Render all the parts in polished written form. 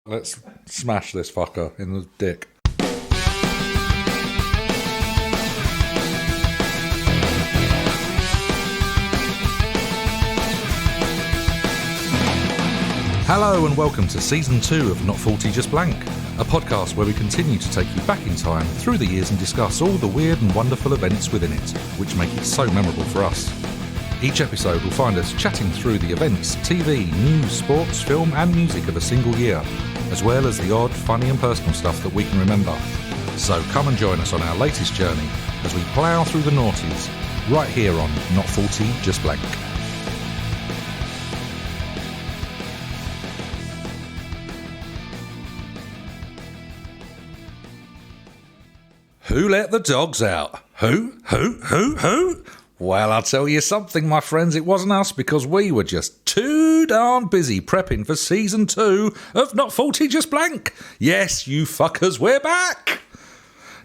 Let's smash this fucker in the dick. Hello and welcome to Season 2 of Not 40 Just Blank, a podcast where we continue to take you back in time through the years and discuss all the weird and wonderful events within it, which make it so memorable for us. Each episode will find us chatting through the events, TV, news, sports, film and music of a single year, as well as the odd, funny and personal stuff that we can remember. So come and join us on our latest journey as we plough through the noughties, right here on Not 40 Just Blank. Who let the dogs out? Who? Well, I'll tell you something, my friends, it wasn't us because we were just too darn busy prepping for Season 2 of Not 40 Just Blank. Yes, you fuckers, we're back!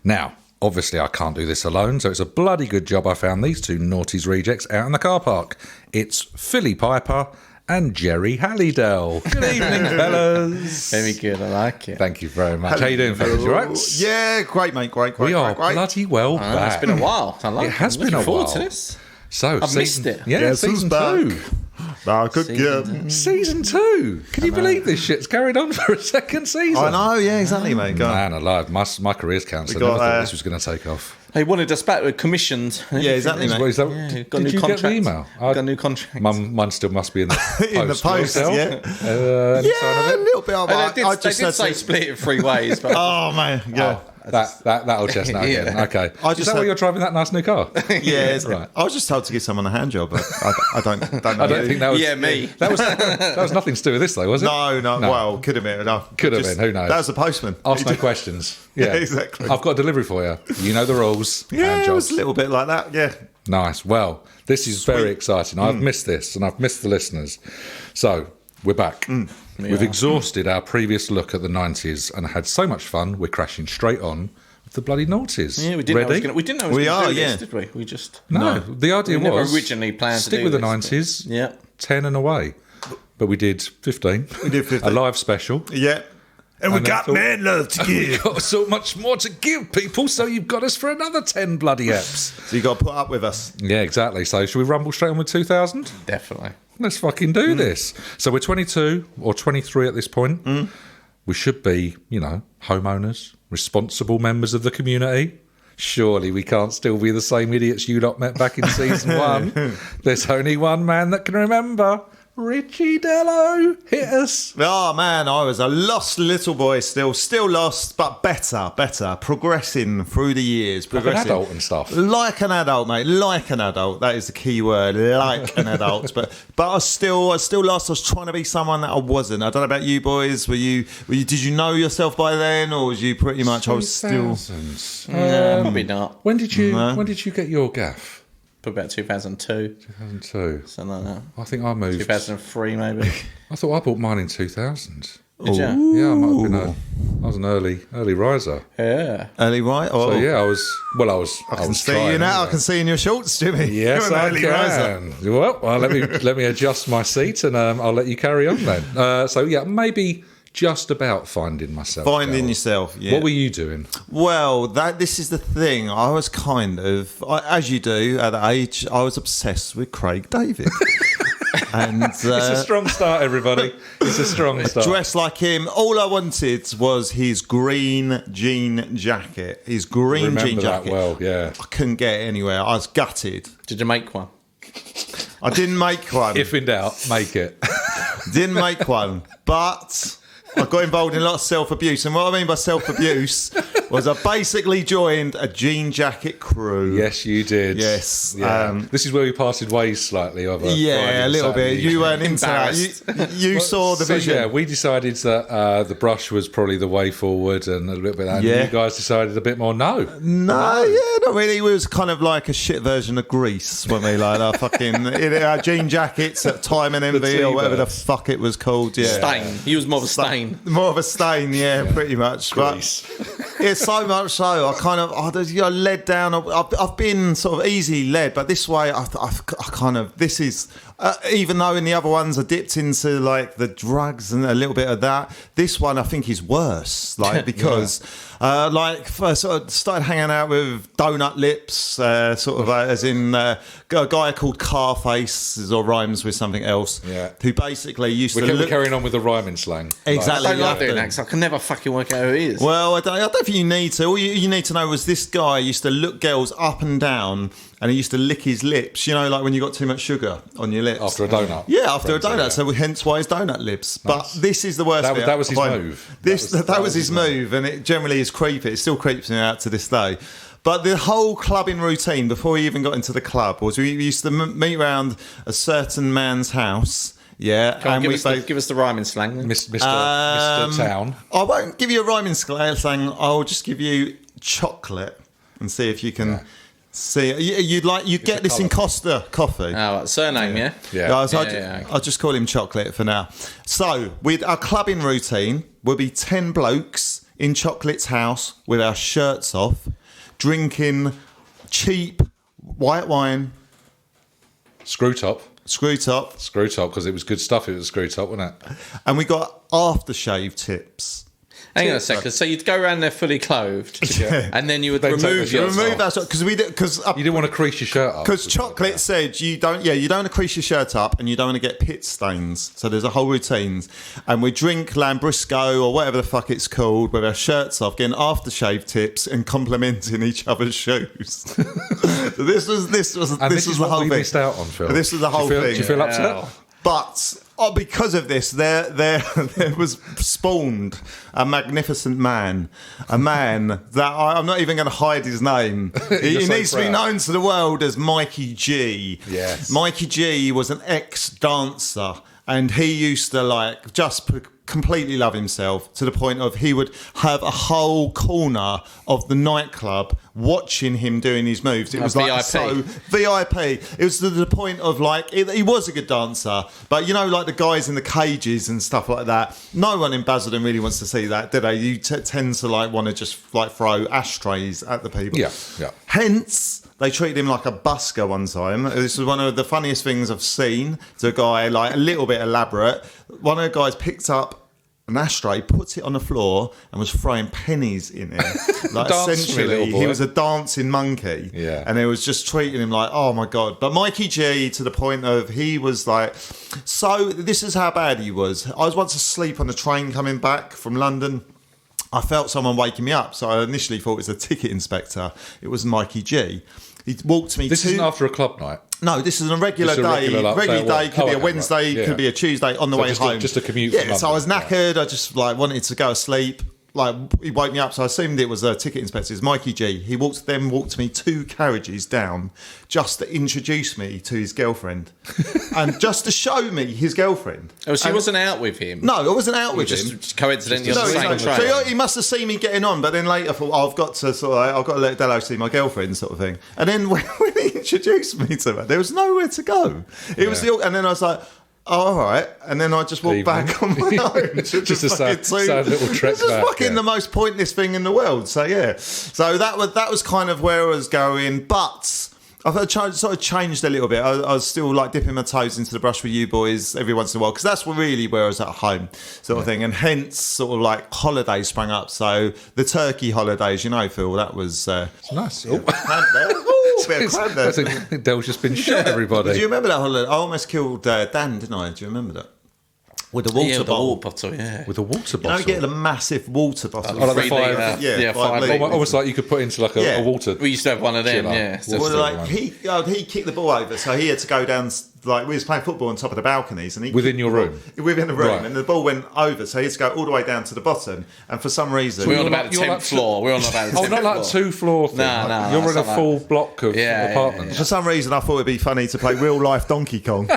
Now, obviously I can't do this alone, so it's a bloody good job I found these two naughties rejects out in the car park. It's Philly Piper and Jerry Hallidale. Good evening, fellas. Very good, I like it. Thank you very much. How you doing, fellas? You all right? Yeah, great, mate. Great. We are bloody well back. It's been a while. I like It has been a Looking forward while. to this. So, I've missed it. Yeah, Guess Season who's 2. back? Good. Season 2. Can you believe this shit's carried on for a second season? I know, yeah, exactly, mate. Go on. Man alive, my career's cancelled. I We never got, thought this was going to take off. They wanted us back with commissioned. Yeah, exactly, mate. What is that? Yeah, Did got a new you contract. get the email? Got a new contract. Mine still must be in the post. In the post, Yourself? yeah. Any sign of Yeah, a it? little bit. They did say split it 3 ways, but Oh, man, yeah. That old chestnut again. Yeah. Okay. I Is just that why had- you're driving that nice new car? Yeah, it's Right. I was just told to give someone a hand job, but I don't know. I don't think that was... yeah, me. That was nothing to do with this, though, was it? No, well, could have been. No, Could have just- been, who knows? That was the postman. Ask no questions. Yeah, exactly. I've got a delivery for you. You know the rules. Yeah, Hand it was jobs. a little bit like that, yeah. Nice. Well, this is very exciting. I've missed this and I've missed the listeners. So, we're back. We've exhausted our previous look at the 90s and had so much fun, we're crashing straight on with the bloody noughties. Yeah, we didn't know Ready? we didn't know We we are, do yeah. this, did we? We just No, the idea We never was originally planned to stick do with the this, 90s, yeah. 10 and away. But we did 15. We did 15. A live special. Yeah. And we And got I thought- man love to We've give. got so much more to give people, so you've got us for another 10 bloody eps. So you got to put up with us. Yeah, exactly. So should we rumble straight on with 2000? definitely. Let's fucking do this. So we're 22 or 23 at this point. We should be, homeowners, responsible members of the community. Surely we can't still be the same idiots you lot met back in season 1. There's only one man that can remember. Richie Dello, hit us. Oh man, I was a lost little boy still lost, but better, progressing through the years. Like an Progressing. adult and stuff. Like an adult, mate. Like an adult. That is the key word. Like an adult. But I was still lost. I was trying to be someone that I wasn't. I don't know about you boys. Were you? Did you know yourself by then, or was you pretty much? I was still. 2000s. No, probably not. When did you? No. When did you get your gaff? Probably about 2002, 2002. something like that. I think I moved. 2003 maybe. I thought I bought mine in 2000. Did you? Yeah, I might have been I was an early riser. Yeah. Early right? Oh, So yeah, I was. I can was see trying you now. anyway. I can see in your shorts, Jimmy. Yes, You're an I early can. riser. Well, let me adjust my seat and I'll let you carry on then. So yeah, maybe just about finding myself. Finding Del. yourself. Yeah. What were you doing? Well, this is the thing. I was as you do at that age, I was obsessed with Craig David. And It's a strong start, everybody. It's a strong start. dressed like him. All I wanted was his green jean jacket. His green Remember jean that jacket. well, yeah. I couldn't get it anywhere. I was gutted. Did you make one? I didn't make one. If in doubt, make it. Didn't make one. But I got involved in a lot of self-abuse. And what I mean by self-abuse was I basically joined a jean jacket crew. Yes, you did. Yes. Yeah. This is where we parted ways slightly. Over Friday Yeah, and a little Saturday bit. You evening. weren't into that. You saw the So, vision. yeah, we decided that the brush was probably the way forward and a little bit of that. And Yeah. you guys decided a bit more no. No, yeah, not really. It was kind of like a shit version of Grease when we like our fucking our jean jackets at Time and Envy or whatever the T-birds. fuck it was called. Yeah, Stain. He was more of a stain. More of a stain, yeah, pretty much. Grease. It's so much so. I kind of, led down. I've been sort of easily led, but this way, I kind of, this is, even though in the other ones I dipped into like the drugs and a little bit of that, this one I think is worse. Like, because, first sort of started hanging out with Donut Lips, sort of as in a guy called Carface, or rhymes with something else, who basically used to We're carrying on with the rhyming slang. Exactly. I don't like doing that because I can never fucking work out who he is. Well, I don't think you need to. All you need to know was this guy used to look girls up and down, and he used to lick his lips. You know, like when you got too much sugar on your lips. After a donut. Yeah, after a donut. So hence why his donut lips. Nice. But this is the worst bit. That was his move. That was his move, and it generally is creepy. It still creeps me out to this day. But the whole clubbing routine before we even got into the club was we used to meet around a certain man's house. Yeah, and give us the rhyming slang, then. Mr. Town. I won't give you a rhyming slang. I'll just give you chocolate and see if you can see. You'd get this in Costa coffee. Oh, surname, yeah. I'll just call him Chocolate for now. So, with our clubbing routine, we'll be 10 blokes in Chocolate's house with our shirts off, drinking cheap white wine. Screw top, because it was good stuff. It was screw top, wasn't it? And we got aftershave tips. Hang on a second. So you'd go around there fully clothed, and then you would remove that because you didn't want to crease your shirt up. Because Chocolate said you don't want to crease your shirt up, and you don't want to get pit stains. So there's a whole routine, and we drink Lambrusco or whatever the fuck it's called with our shirts off, getting aftershave tips and complimenting each other's shoes. So this was the whole thing. Missed out on, Phil. This was the whole thing. Do you feel upset? But because of this, there was spawned a magnificent man, a man that I'm not even going to hide his name. He needs to be known to the world as Mikey G. Yes. Mikey G was an ex-dancer, and he used to completely love himself to the point of he would have a whole corner of the nightclub watching him doing his moves. It was like so VIP. It was to the point of he was a good dancer, but like the guys in the cages and stuff like that, no one in Basildon really wants to see that, do they? You tend to want to just throw ashtrays at the people. Yeah. Hence, they treated him like a busker one time. This was one of the funniest things I've seen to a guy, a little bit elaborate. One of the guys picked up an ashtray, put it on the floor, and was throwing pennies in it. Essentially, he was a dancing monkey. Yeah. And it was just treating him like, oh my God. But Mikey G, to the point of he was so this is how bad he was. I was once asleep on the train coming back from London. I felt someone waking me up, so I initially thought it was a ticket inspector. It was Mikey G. He walked me. This isn't after a club night. No, this is a regular day. Regular day could be a Wednesday, could be a Tuesday on the way home. Just a commute. Yeah, so I was knackered. I just wanted to go to sleep. He woke me up, so I assumed it was a ticket inspector. It's Mikey G. He walked me 2 carriages down just to introduce me to his girlfriend and just to show me his girlfriend. Oh, so he wasn't out with him? No, I wasn't out with him. Just coincidentally on the same train. So he must have seen me getting on, but then later I thought, I've got to let Dello see my girlfriend, sort of thing. And then when he introduced me to her, there was nowhere to go. It was and then I was like, oh, all right, and then I just walked back on my own. just a sad little trek This is back. The most pointless thing in the world. So yeah, so that was kind of where I was going, but I've sort of changed a little bit. I was still dipping my toes into the brush with you boys every once in a while, because that's really where I was at home, sort of thing. And hence, sort of holidays sprang up. So the Turkey holidays, Phil, that was nice. Yeah, bit of crab there. I think Dell's just been shot, everybody. Do you remember that holiday? I almost killed Dan, didn't I? Do you remember that? With a water bottle. With a water bottle. Get a massive water bottle. Like 5 litre. Almost like you could put into a water. We used to have one of them, yeah. Well, he kicked the ball over, so he had to go down. We was playing football on top of the balconies, and he within your room, within the room, right. And the ball went over, so he had to go all the way down to the bottom. And for some reason, we're on about the 10th floor. We're on about the 10th floor. not like a 2-floor thing. No, you're in a full block of apartments. For some reason, I thought it'd be funny to play real life Donkey Kong.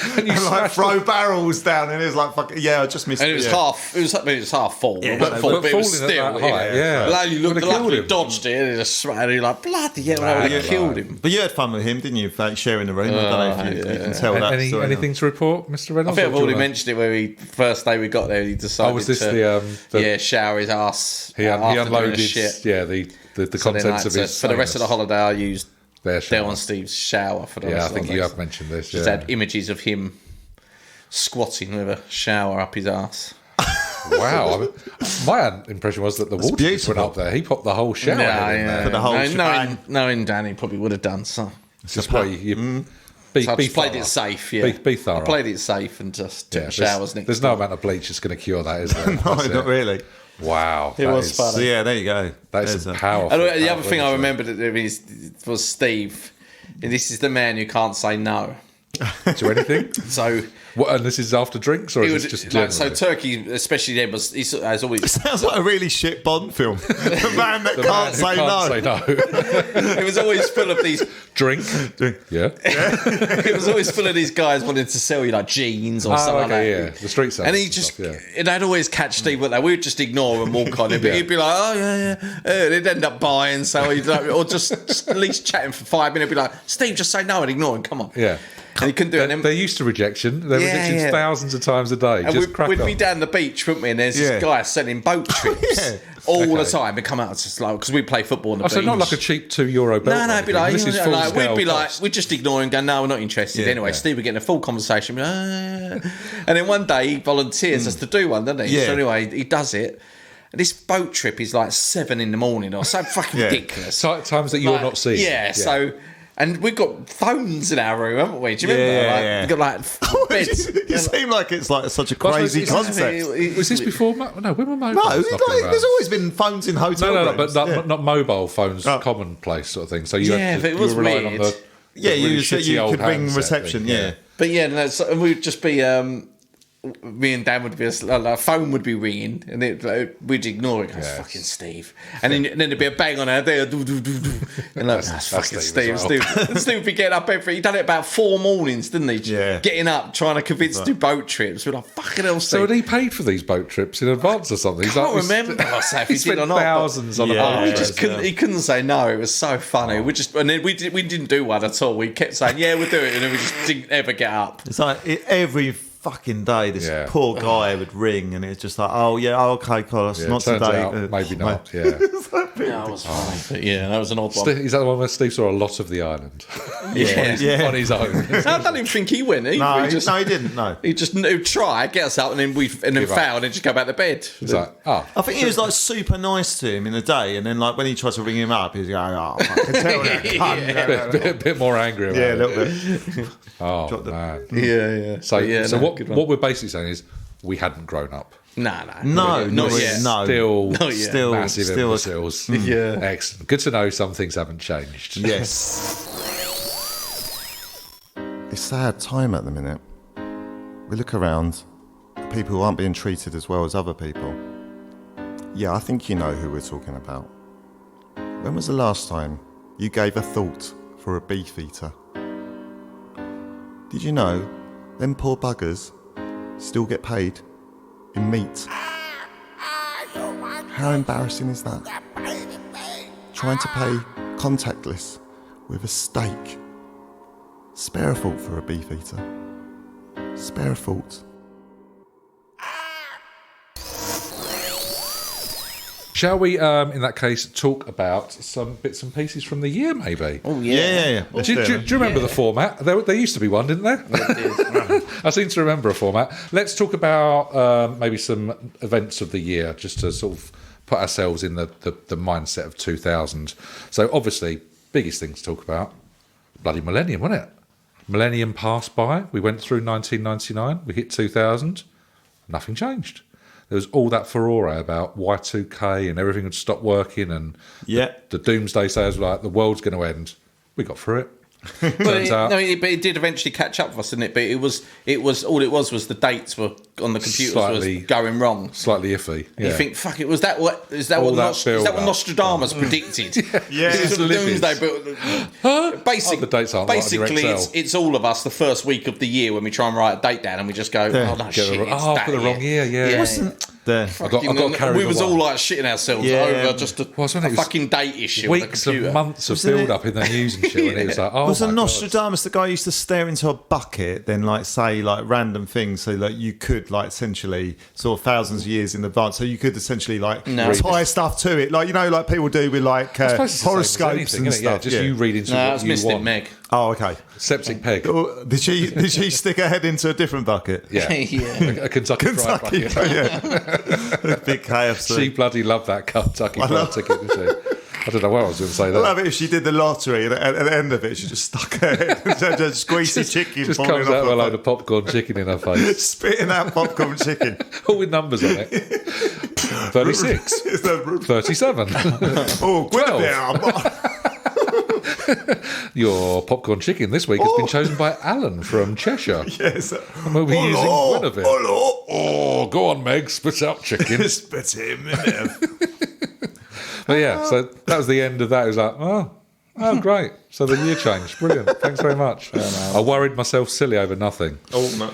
and you like throw barrels down, and it was like, fuck, I just missed And it. it was half full. Yeah, but but full, but it was falling at still. that height, yeah. Like, you looked Would've like killed you him. dodged it, and it just and you're like, bloody hell, I would have killed him. But you had fun with him, didn't you? Like sharing the room. I don't know if you can tell that. Anything to report, Mr. I Reynolds? think I've already mentioned it where first day we got there, he decided was this to shower his ass. He unloaded the contents of his. For the rest of the holiday, I used their shower. Dale and Steve's shower for the Yeah, I rest of the think you holiday. have mentioned this. Just had images of him squatting with a shower up his ass. Wow. I mean, my impression was that the water just went up there. He popped the whole shower in there. For the whole shebang. knowing Danny probably would have done so. It's just why you So I just played it safe, yeah. Be thorough. I played it safe and just took showers next There's no amount of bleach that's going to cure that, is there? No, not really. Wow. It was funny. So yeah, there you go. That is powerful. And the other thing I remembered was Steve. This is the man who can't say no. To anything? So... And this is after drinks, or is it just generally? So Turkey, especially then, has always... Sounds like a really shit Bond film. The man that can't say no. It was always full of these... Drink. Yeah. It was always full of these guys wanting to sell you like jeans or something like that. Yeah, the street sales. And he just... And I'd always catch Steve with that. We would just ignore and walk on him. But he'd be like, oh, yeah. And he'd end up buying, so he'd like, or just at least chatting for 5 minutes. He'd be like, Steve, just say no and ignore him. Come on. Yeah. And he couldn't do it. They're used to rejection. They're rejected thousands of times a day. And just we'd be down the beach, wouldn't we? And there's this guy selling boat trips all the time. He'd come out just like, because we play football on the beach. So not like a cheap €2 belt. No, it'd be like, we'd be like, cost. we'd just ignore him, go, no, we're not interested. Anyway, Steve would get in a full conversation. And then one day he volunteers us to do one, doesn't he? Yeah. So anyway, he does it. And this boat trip is like 7 a.m. or so fucking ridiculous. Times that you're not seeing. Yeah, so... And we've got phones in our room, haven't we? Do you remember? We've got like beds. You seem like it's like such a crazy concept. Was this before? No, when were mobiles? No, there's always been phones in hotel No, rooms. but not mobile phones, commonplace sort of thing. So you but it was relying on weird. you could ring reception, But and we'd just be... me and Dan would be a phone would be ringing, and we'd ignore it. It's fucking Steve, and then there'd be a bang on our door, and like that's fucking Steve. And Steve would be getting up he done it about 4 mornings, didn't he? Yeah, getting up trying to convince to do boat trips. We're like, fucking hell, Steve. So had he paid for these boat trips in advance or something? I can't remember if he did or not. Thousands on a boat. We just couldn't. He couldn't say no. It was so funny. And then we didn't do one at all. We kept saying we'll do it, and then we just didn't ever get up. It's like every fucking day this poor guy would ring, and it's just like, okay, Carlos, not today. Out, maybe not. Yeah, that was funny. But that was an odd one. Is that the one where Steve saw a lot of the island? on his own. I don't even think he went. No, he didn't. No, he would try, get us out, and then fail, and then just go back to bed. It's like, I think he was like super nice to him in the day, and then like when he tried to ring him up, he's going, I can tell that. A bit more angry about it. A little bit. Oh man. Yeah. So what we're basically saying is we hadn't grown up. No, not yet. Still massive imbeciles. Yeah. Excellent. Good to know some things haven't changed. Yes. It's a sad time at the minute. We look around, people who aren't being treated as well as other people. Yeah, I think you know who we're talking about. When was the last time you gave a thought for a beef eater? Did you know them poor buggers still get paid in meat? How embarrassing is that? Trying to pay contactless with a steak. Spare a thought for a beef eater. Spare a thought. Shall we, in that case, talk about some bits and pieces from the year, maybe? Oh, yeah. Do you remember the format? There used to be one, didn't there? I seem to remember a format. Let's talk about maybe some events of the year, just to sort of put ourselves in the mindset of 2000. So, obviously, biggest thing to talk about, bloody millennium, wasn't it? Millennium passed by. We went through 1999. We hit 2000. Nothing changed. There was all that furore about Y2K and everything had stopped working, and the doomsday sayers were like, the world's going to end. We got through it. But it did eventually catch up with us, didn't it? But it was all it was the dates were on the computers Slightly- was going wrong. Slightly iffy. Yeah. You think, fuck it, was that what All that build-up. Nostradamus predicted? Yeah. It's sort of Livid. doomsday, but The dates aren't right on your basically Excel. it's all of us the first week of the year when we try and write a date down and we just go, oh no, shit, the wrong- it's oh, that for the wrong year, yeah. Wasn't there? I got carried we was away. all like shitting ourselves Yeah. over just a Wasn't it? It was fucking date issue on the Weeks computer. of months of Wasn't it- build-up in the news and shit. And it was like, oh Wasn't my God. Nostradamus the guy who used to stare into a bucket, then like say like random things, so like you could like essentially sort of thousands of years in advance, so you could essentially like tie stuff to it, like you know, like people do with like I suppose it's the same as horoscopes anything, and isn't it? Yeah, stuff. just you read into No, what I was you Mystic want. Meg. Oh, okay. Septic peg. Oh, did she stick her head into a different bucket? Yeah. Yeah. A Kentucky Fried Kentucky, Bucket. yeah. Big KFC. She bloody loved that Kentucky Fried ticket, didn't she? I don't know what I was going to say I there. love it if she did the lottery and at the end of it she just stuck her head just greasy chicken Just falling comes out off with a her load of popcorn chicken in her face. spitting out popcorn chicken. All with numbers on it. 36. 37. Oh, 12. Your popcorn chicken this week has been chosen by Alan from Cheshire. Yes. And we'll be using Guinevere. Hello. Oh, go on, Meg. Spit out chicken. Spit him in there. But yeah, so that was the end of that. It was like, oh, great. So the year changed. Brilliant. Thanks very much. I worried myself silly over nothing. Oh, no.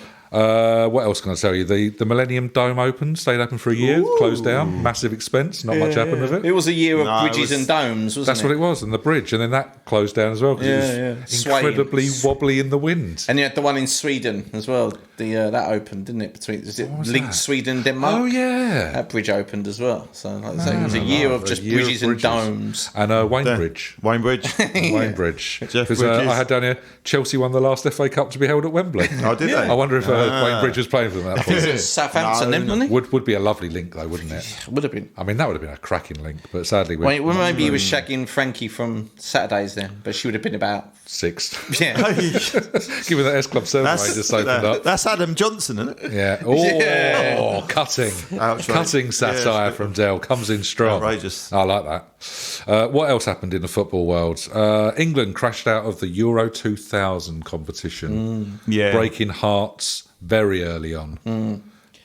What else can I tell you? The Millennium Dome opened, stayed open for a year, closed down, massive expense, not much happened with it. It was a year of No, it bridges was- and domes, wasn't That's it? what it was, and the bridge, and then that closed down as well because it was Swaying. incredibly wobbly in the wind. And you had the one in Sweden as well. That opened, didn't it? Is it was linked that? Sweden Denmark? Oh yeah, That bridge opened as well. So like I say, it was a year of just bridges and domes. and Wayne Bridge. Wayne Bridge. Wayne Bridge. Jeff Because Bridges. I had down here, Chelsea won the last FA Cup to be held at Wembley. Oh, did they? I wonder if Wayne Bridge was playing for them at that point. Southampton, No, then, wasn't Would be a lovely link though, wouldn't it? he? Would have been. I mean, that would have been a cracking link, but sadly we're Well, maybe he was shagging Frankie from Saturdays then, but she would have been about 6. yeah. Given that S Club 7 just opened up. That's Adam Johnson, isn't it? Yeah. Oh, Yeah. cutting. Outright. Cutting satire Yeah. from Dell. Comes in strong. Outrageous. I like that. What else happened in the football world? England crashed out of the Euro 2000 competition, Yeah. breaking hearts very early on.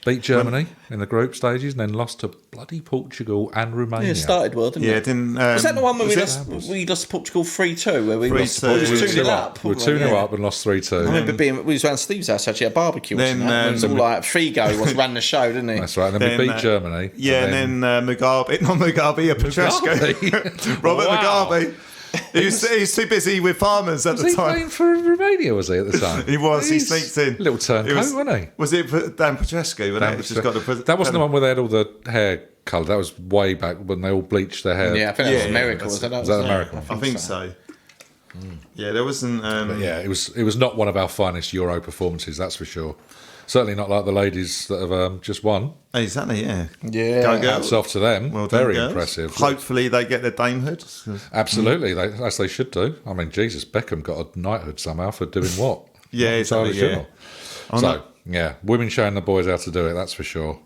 Beat Germany in the group stages and then lost to bloody Portugal and Romania. Yeah, it started well, didn't Yeah, it? didn't. Was that the one where we was lost to Portugal 3-2? Where we lost to 3-2. Portugal? We were 2-0 up. We were 2-0 up and lost 3-2. I remember we was around Steve's house actually at a barbecue. Then, It was all like Figo was ran the show, didn't he? That's right. And then we beat Germany. Yeah, and then Mugabe, not Mugabe, Petrescu. Robert Wow. Mugabe. He was too busy with farmers at Was the he time. playing for Romania, was he, at the time? He was. He He's sneaked in. Little turncoat, wasn't he? Was it Dan Petrescu? Wasn't it? He's just got the That wasn't the one where they had all the hair coloured. That was way back when they all bleached their hair. Yeah, I think that was Yeah, America. that's- Was that? Was that America? I think so. Yeah, there wasn't. Yeah, it was not one of our finest Euro performances, that's for sure. Certainly not like the ladies that have just won. Exactly. Yeah. Yeah. Go girls. Hats off to them. Well done, Very girls. impressive. Hopefully they get their damehood. Absolutely, as they should do. I mean, Jesus, Beckham got a knighthood somehow for doing what? Yeah, Not entirely exactly, sure. yeah. So, yeah, women showing the boys how to do it, that's for sure.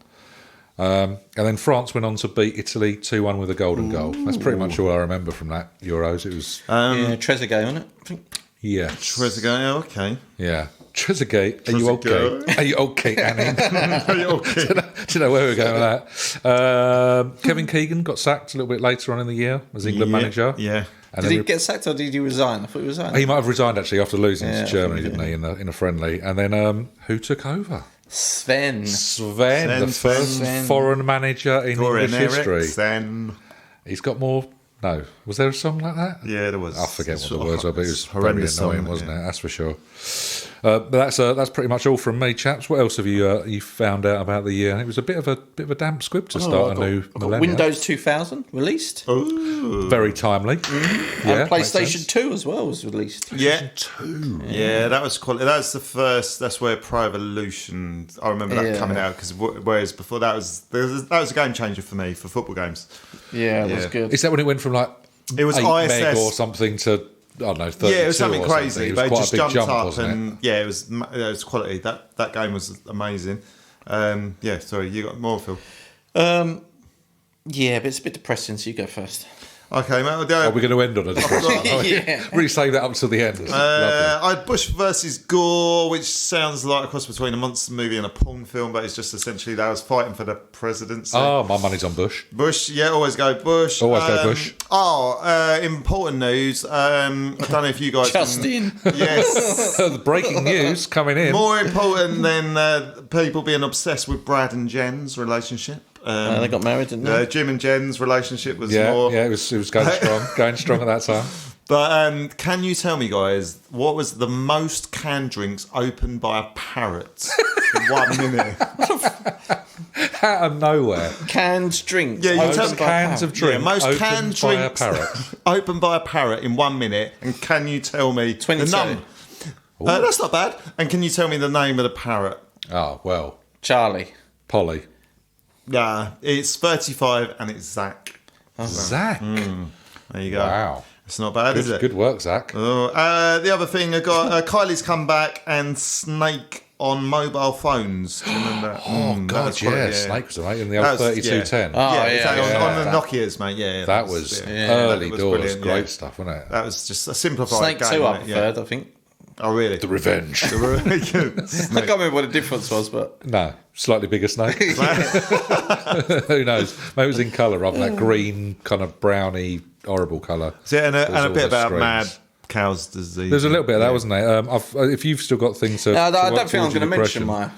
And then France went on to beat Italy 2-1 with a golden goal. That's pretty much all I remember from that Euros. It was, Yeah, Trezeguet, wasn't it? I think. yeah. Trezeguet, okay. Yeah. Trezeguet, are you okay? Trezeguet. Are you okay, Annie? Are you okay? Do you know where we're going with that? Kevin Keegan got sacked a little bit later on in the year as England manager. Yeah. And Did then he get sacked or did he resign? I thought he resigned. he might have resigned actually after losing Yeah, to I Germany, think, didn't he, in a friendly? And then who took over? Sven. Sven, the first Sven. foreign manager in English history. Then He's got more. No, was there a song like that? yeah, there was. I forget what the words were, but it was horrendous very annoying, song, wasn't yeah. it? That's for sure. But that's pretty much all from me, chaps. What else have you found out about the year? It was a bit of a damp squib to start a new millennium. Windows 2000 released. Ooh. Very timely. Yeah, And makes PlayStation sense. 2 as well was released. Yeah, yeah, that was quality. That was the first. That's where Pro Evolution. I remember that Yeah. coming out because whereas before that was a game changer for me for football games. Yeah, it was Yeah. good. Is that when it went from like It was 8 meg ISS or something to I don't know 32 Yeah, it was something or crazy, It was but it quite just a big jumped jump, up, wasn't and yeah, it was quality. That game was amazing. Yeah, sorry, you got more, Phil. Yeah, but it's a bit depressing, so you go first. Okay, mate. Are we going to end on a depressing note? Yeah. Really save that up till the end. Lovely. I had Bush versus Gore, which sounds like a cross between a monster movie and a porn film, but it's just essentially they was fighting for the presidency. Oh, my money's on Bush. Bush, yeah, always go Bush. Always go Bush. Important news. I don't know if you guys... Justin. Yes. The breaking news coming in. More important than people being obsessed with Brad and Jen's relationship. They got married, didn't they? Jim and Jen's relationship was Yeah, more... it was going strong at that time. But can you tell me, guys, what was the most canned drinks opened by a parrot in 1 minute? Out of nowhere. Canned drinks. Yeah, you Most tell me. cans of drink most opened canned by drinks a parrot. opened by a parrot in 1 minute. And can you tell me 22. the number? That's not bad. And can you tell me the name of the parrot? Oh, well, Charlie. Polly. Yeah, it's 35 and it's Zach. Zach. There you go. Wow. It's not bad, is it? Good work, Zach. The other thing I got, Kylie's come back and Snake on mobile phones. Do you remember that? Oh, that God, was quite- yeah. Snake was amazing. The old 3210. Yeah, yeah, exactly, yeah. on the Nokias, mate. Yeah, That was yeah, early that was doors. brilliant, Great yeah. stuff, wasn't it? That was just a simplified Snake game. 2 I mate, yeah. preferred, I think. Oh, really? The Revenge. I can't remember what the difference was, but... No, slightly bigger snake. Who knows? Maybe it was in colour rather than that green, kind of browny, horrible colour. And a all bit the about screens. mad cow's disease. There's a little bit of that, wasn't there? If you've still got things to... No, I to work don't think I'm towards going to your mention depression. my...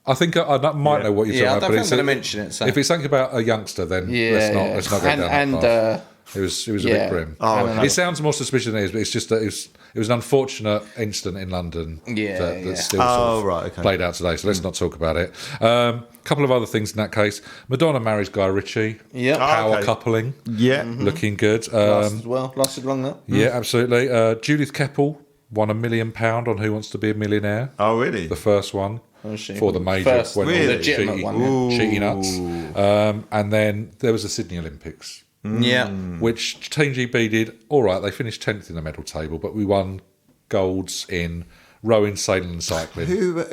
I think I might know what you're Yeah, I talking don't about. think I'm going to mention it. So. If it's something about a youngster, then let's not go down that path. It was a bit grim. It sounds more suspicious than it is, but it's just that it was an unfortunate incident in London that still sort of played out today. So let's not talk about it. A couple of other things in that case. Madonna marries Guy Ritchie. Yeah. Power coupling. Yeah. Looking good. Lasted long that. Yeah, absolutely. Judith Keppel won £1 million on Who Wants to Be a Millionaire. Oh, really? The first one. She? For the major. First, when really? legitimate one. cheaty nuts. And then there was the Sydney Olympics. Yeah. Which Team GB did all right. They finished 10th in the medal table, but we won golds in rowing, sailing, and cycling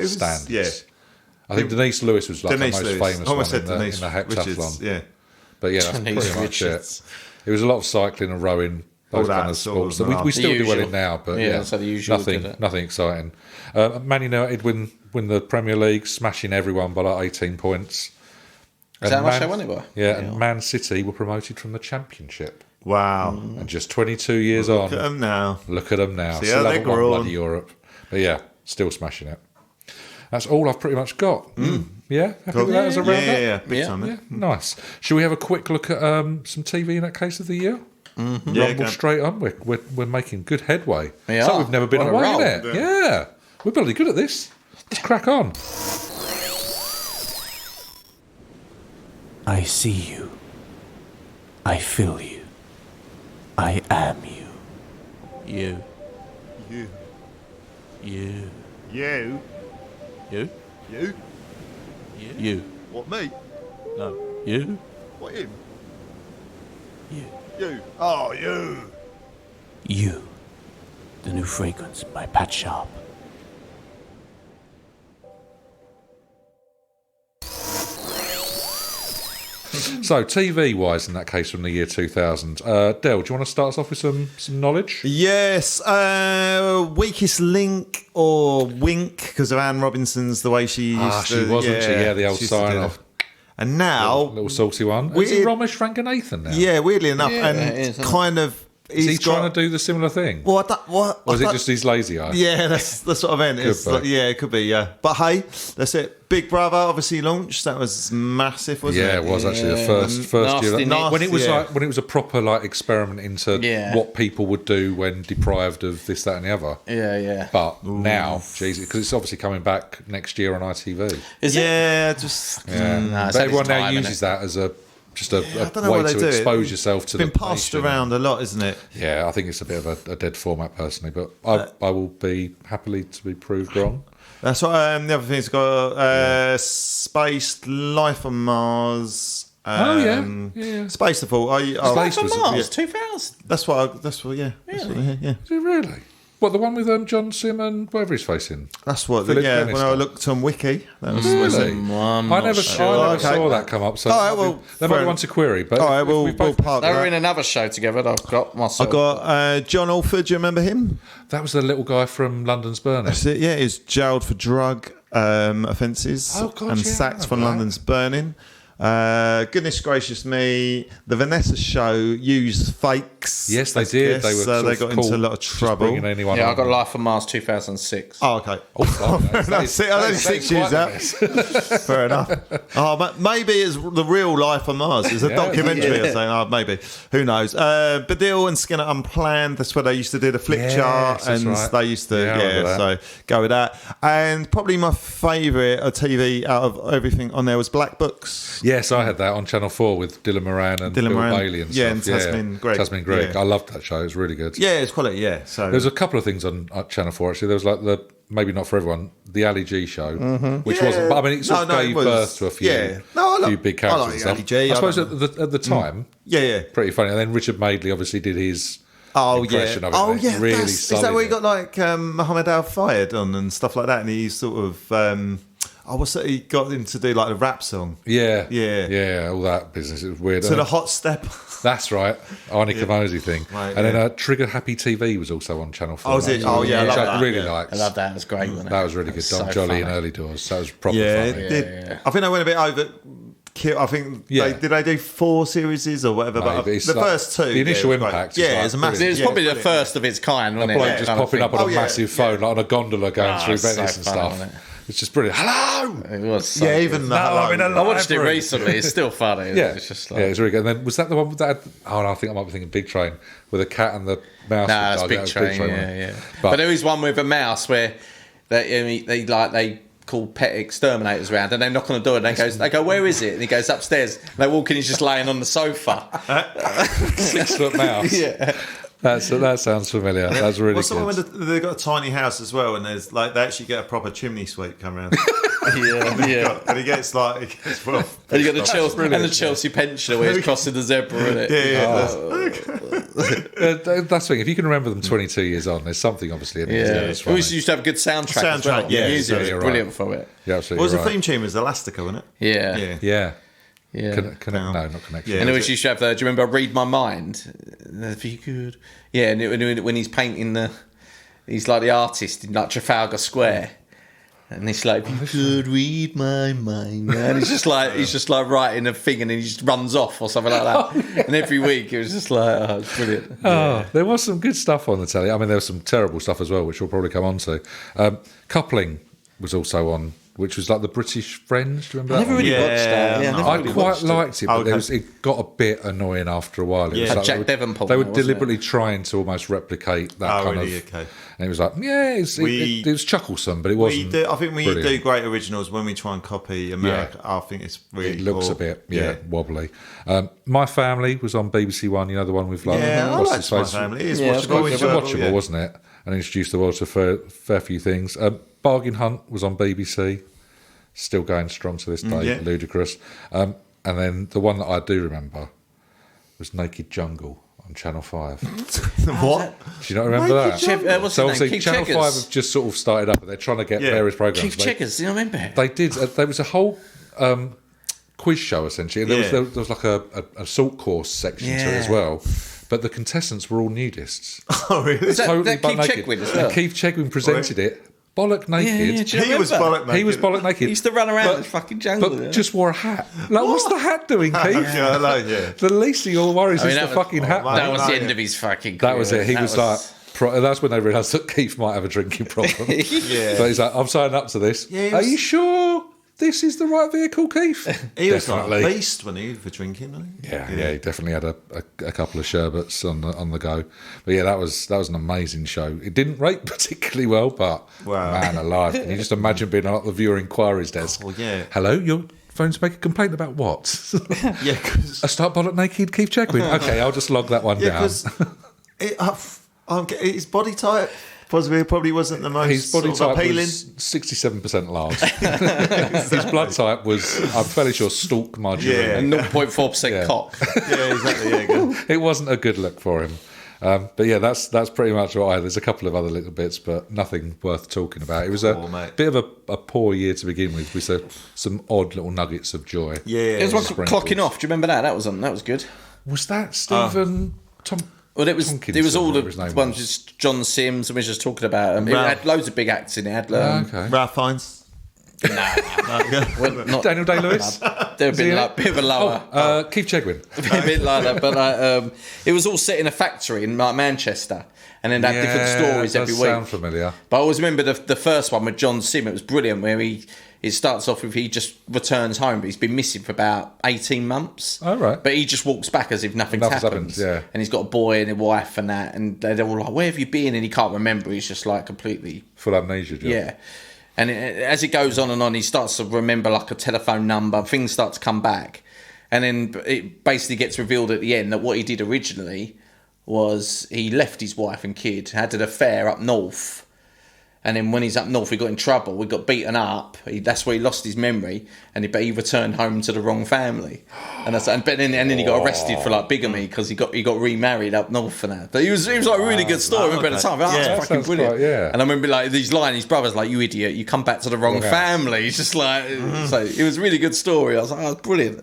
standards. Yeah. I think Denise Lewis was like Denise the most Lewis. famous Almost one said in Denise the heptathlon. Yeah. But yeah, that's Denise pretty much Richards. it. It was a lot of cycling and rowing, those All kind that of sort sports of that we still do well usual. in now. But Yeah, yeah, so the usual did it. nothing exciting. Man United win the Premier League, smashing everyone by like 18 points. Is that how much they won it by? Yeah, and Man City were promoted from the Championship. Wow. And just 22 years Look at on, them now. look at them now. See Still how they haven't won grown. bloody Europe. But yeah, still smashing it. That's all I've pretty much got. Yeah, happy with that as a roundup? Yeah. Big Yeah. time. Yeah, nice. Shall we have a quick look at some TV in that case of the year? Yeah, Rumble straight on. We're making good headway. We So are. we've never been On a away, roll. isn't it? Yeah. We're bloody good at this. Let's crack on. I see you. I feel you. I am you. You. You. You. You. You. You. You. What, me? No. You. What, him? You. You. Oh, you. You. The new fragrance by Pat Sharp. So, TV-wise, in that case, from the year 2000, Del, do you want to start us off with some knowledge? Yes. Weakest link or wink because of Anne Robinson's the way she used she was, wasn't she? Yeah, the old she used to do sign-off. that. And now, Little saucy one. Is Weird- it Ramesh Ranganathan now? yeah, weirdly enough, Yeah, and it is, isn't it? kind of Is he he's trying got- to do the similar thing? Well, what? Or is it just his lazy eye? Yeah, that's what I meant. It's be. like, yeah, it could be. Yeah, but hey, that's it. Big Brother obviously launched. That was massive, wasn't Yeah, it? it was actually the Yeah. first Nasty year. Nick. When it was Yeah. when it was a proper experiment into Yeah. what people would do when deprived of this, that, and the other. Yeah. But now, Jesus, because it's obviously coming back next year on ITV. Is it? Yeah, just Yeah, Nah, it's but had its everyone now time, uses innit? that as a I don't know way why they to do it. expose yourself to been the passed nation. around a lot, isn't it? Yeah, I think it's a bit of a dead format personally, but I will be happily to be proved wrong. That's what. The other thing's got Spaced Life on Mars. Yeah. Space the Fall. Space Life on was- Mars, yeah. 2000. That's what. Yeah. That's what, yeah. Is it really? What, the one with John Sim and whatever he's facing? That's what. Philip Yeah, Dennis when I stuff. looked on Wiki, that was Really? I'm I not never sure. saw that come up. So All right, well, there might be fair- one to query. But all right, if we'll we both- park They were that. in another show together that I've got myself. I got John Alford. Do you remember him? that was the little guy from London's Burning. That's it. Yeah, he's jailed for drug offences Oh, God, and yeah, sacked I from remember that. London's Burning. Goodness gracious me, the Vanessa show used fakes. Yes, they as did. They guests, were so they sort got of into a caught lot of just trouble. bringing anyone Yeah, I on. got Life on Mars 2006. Oh, okay. That's it. I only 6 years out. Fair enough. Oh, maybe it's the real life on Mars. It's a documentary or something. Oh, maybe. Who knows? Badil and Skinner Unplanned. That's where they used to do the flip Yes, chart, that's and right. they used to. Yeah, I remember So go with that. And probably my favourite TV out of everything on there was Black Books. Yes, I had that on Channel 4 with Dylan Moran and Bill Bailey and yeah, stuff. and Tasmin Gregg. Tasmin Gregg. Yeah. I loved that show. It was really good. Yeah, it's quality. Yeah. So There's a couple of things on Channel 4 actually. There was like the, maybe not for everyone, the Ali G show, which Yeah. wasn't, but I mean, it sort No, of it gave was- birth to a few, yeah. No, I like- few big I characters like and stuff. Ali G, I I suppose don't at the time, yeah. pretty funny. And then Richard Madeley obviously did his Oh yeah, impression of it. oh and it yeah. really Is that sullied where you it. got like Muhammad Al Fayed on and stuff like that? And he sort of what's that? He got him to do like a rap song. Yeah, Yeah. all that business. It was weird. So And the hot step. that's right, Arnie Kamosi thing. Right, and yeah. then Trigger Happy TV was also on Channel 4. Oh, was it? Oh, yeah, I which love that, really yeah. liked. I love that. It was great, wasn't it? That was really good. It Don so Jolly funny. in early doors. That was proper Yeah, funny. it did. I think they went a bit over. I think Yeah. they do 4 series or whatever. But Maybe. It's the like- first 2, the initial yeah, it was impact great. is Yeah, like it's a massive. It was yeah, probably the brilliant. first of its kind, wasn't it? Bloke That just kind of popping up thing. on a Oh, yeah. massive phone, like on a gondola going through it's so Venice and funny, stuff. wasn't it? It's just brilliant. Hello! It was so Yeah, good. even the No, I'm in a I watched it library. recently. It's still funny. Yeah, It's just like... yeah, it's really good. And then was that the one with that? Oh, no, I think I might be thinking Big Train with a cat and the mouse. Nah, that's dog. Big That was Train. wasn't Yeah, it? yeah. But But there is one with a mouse where they call pet exterminators around and they knock on the door and they go, where is it? And he goes upstairs. And they walk in, he's just laying on the sofa. 6 foot mouse. Yeah. That sounds familiar. That's really What's the one good. when they've got a tiny house as well, and there's like they actually get a proper chimney sweep come around, Yeah. and he gets like, well, And you got the Chelsea pensioner where he's crossing the zebra, isn't it? That's the thing. If you can remember them 22 years on, there's something obviously in there. Yeah. That's We funny. used to have a good soundtrack as well. Soundtrack, yeah, The music was you're brilliant right. for it. You're what absolutely was the right. theme tune? Was Elastica, wasn't it? Yeah. Yeah. Yeah. Yeah. No, not connection. Yeah. And then we used to have the, do you remember Read My Mind? If you could. Yeah, and when he's painting he's like the artist in like Trafalgar Square. And it's like, if you could read my mind. And he's just like writing a thing and then he just runs off or something like that. And every week it was just like, oh, it's brilliant. Oh, there was some good stuff on the telly. I mean, there was some terrible stuff as well, which we'll probably come on to. Coupling was also on, which was like the British Friends. Do you remember that? I never one? really Yeah, watched that. Yeah, no. never I really quite watched it. liked it, but Okay. it got a bit annoying after a while. It was Yeah. like Jack they were- Davenport They were now, wasn't deliberately trying to almost replicate that Oh, kind really? of. Okay. And it was like, yeah, it was chucklesome, but it wasn't. I think we do brilliant. great originals when we try and copy America. I think it's really It looks cool. a bit, wobbly. My Family was on BBC One. You know, the one with like, Yeah, I what's like his My face? Family. It is Yeah, watchable. it's It was enjoyable, watchable, yeah. wasn't it? And introduced the world to a fair few things. Bargain Hunt was on BBC, still going strong to this day, yeah. ludicrous. And then the one that I do remember was Naked Jungle on Channel 5. What? Do you not remember that? What's So his name? obviously Keith Channel Checkers. 5 have just sort of started up and they're trying to get Yeah. various programmes. Keith Checkers, do you remember? They did. There was a whole quiz show essentially. There, Yeah. there was like a salt course section to it as Yeah. well. But the contestants were all nudists. Oh, really? Was that Totally Keith butt naked. Chegwin as well? And Keith Chegwin presented it bollock naked. do you He was remember? bollock naked. He was bollock naked. He used to run around But- the fucking jungle. But yeah. just wore a hat. Like, what's the hat doing, Keith? Yeah, I know, yeah. The least of your worries I mean, is that the was- fucking hat. mate. that was the no, end yeah. of his fucking career. That was it. He That was like, that's when they realised that Keith might have a drinking problem. Yeah. But he's like, I'm signing up to this. Yeah, he Are was- you sure this is the right vehicle, Keith? He was like Definitely. a beast when he for drinking, wasn't he? Yeah, he definitely had a couple of sherbets on the go. But yeah, that was an amazing show. It didn't rate particularly well, but Wow. man alive. Can you just imagine being at the viewer inquiries desk? Oh, yeah. Hello, your phone's make a complaint about what? Yeah, because I start bollock naked, Keith Chegwin. Okay, I'll just log that one down. his body type probably wasn't the most His body sort of type appealing. was 67% large. His blood type was, I'm fairly sure, stalk margarine. Yeah. And 0.4% Yeah. cock. Yeah, exactly. Yeah, good. It wasn't a good look for him. But yeah, that's pretty much what I had. There's a couple of other little bits, but nothing worth talking about. It was a mate. bit of a poor year to begin with some odd little nuggets of joy. Yeah. It was one Sprinkled. clocking off. Do you remember that? That was good. Was that Stephen Tom? Well, it was all whatever his name the ones, was. just John Sims, and we were just talking about them. It Ralph. had loads of big acts in it. It had, Okay. Ralph Fiennes. well, not, Daniel Day-Lewis. they're a bit of a lower. Keith Chegwin. A bit like that, but it was all set in a factory in Manchester, and then they had different stories every does week. sound familiar. But I always remember the first one with John Sim. It was brilliant, where it starts off with he just returns home, but he's been missing for about 18 months. Oh, right. But he just walks back as if nothing's happened. Yeah. And he's got a boy and a wife and that, and they're all like, "Where have you been?" And he can't remember. He's just like completely Full amnesia. Job. yeah. And as it goes on, he starts to remember like a telephone number. Things start to come back. And then it basically gets revealed at the end that what he did originally was he left his wife and kid, had an affair up north. And then when he's up north, he got in trouble. He got beaten up. That's where he lost his memory. But he returned home to the wrong family. And then he got arrested for like bigamy because he got remarried up north and that. But it was like a really good story. I remember at the time, Yeah, that's fucking brilliant. quite, yeah. And I remember like these lines, his brother's like, "You idiot, you come back to the wrong family." He's just like, so it was a really good story. I was like, "Oh, brilliant."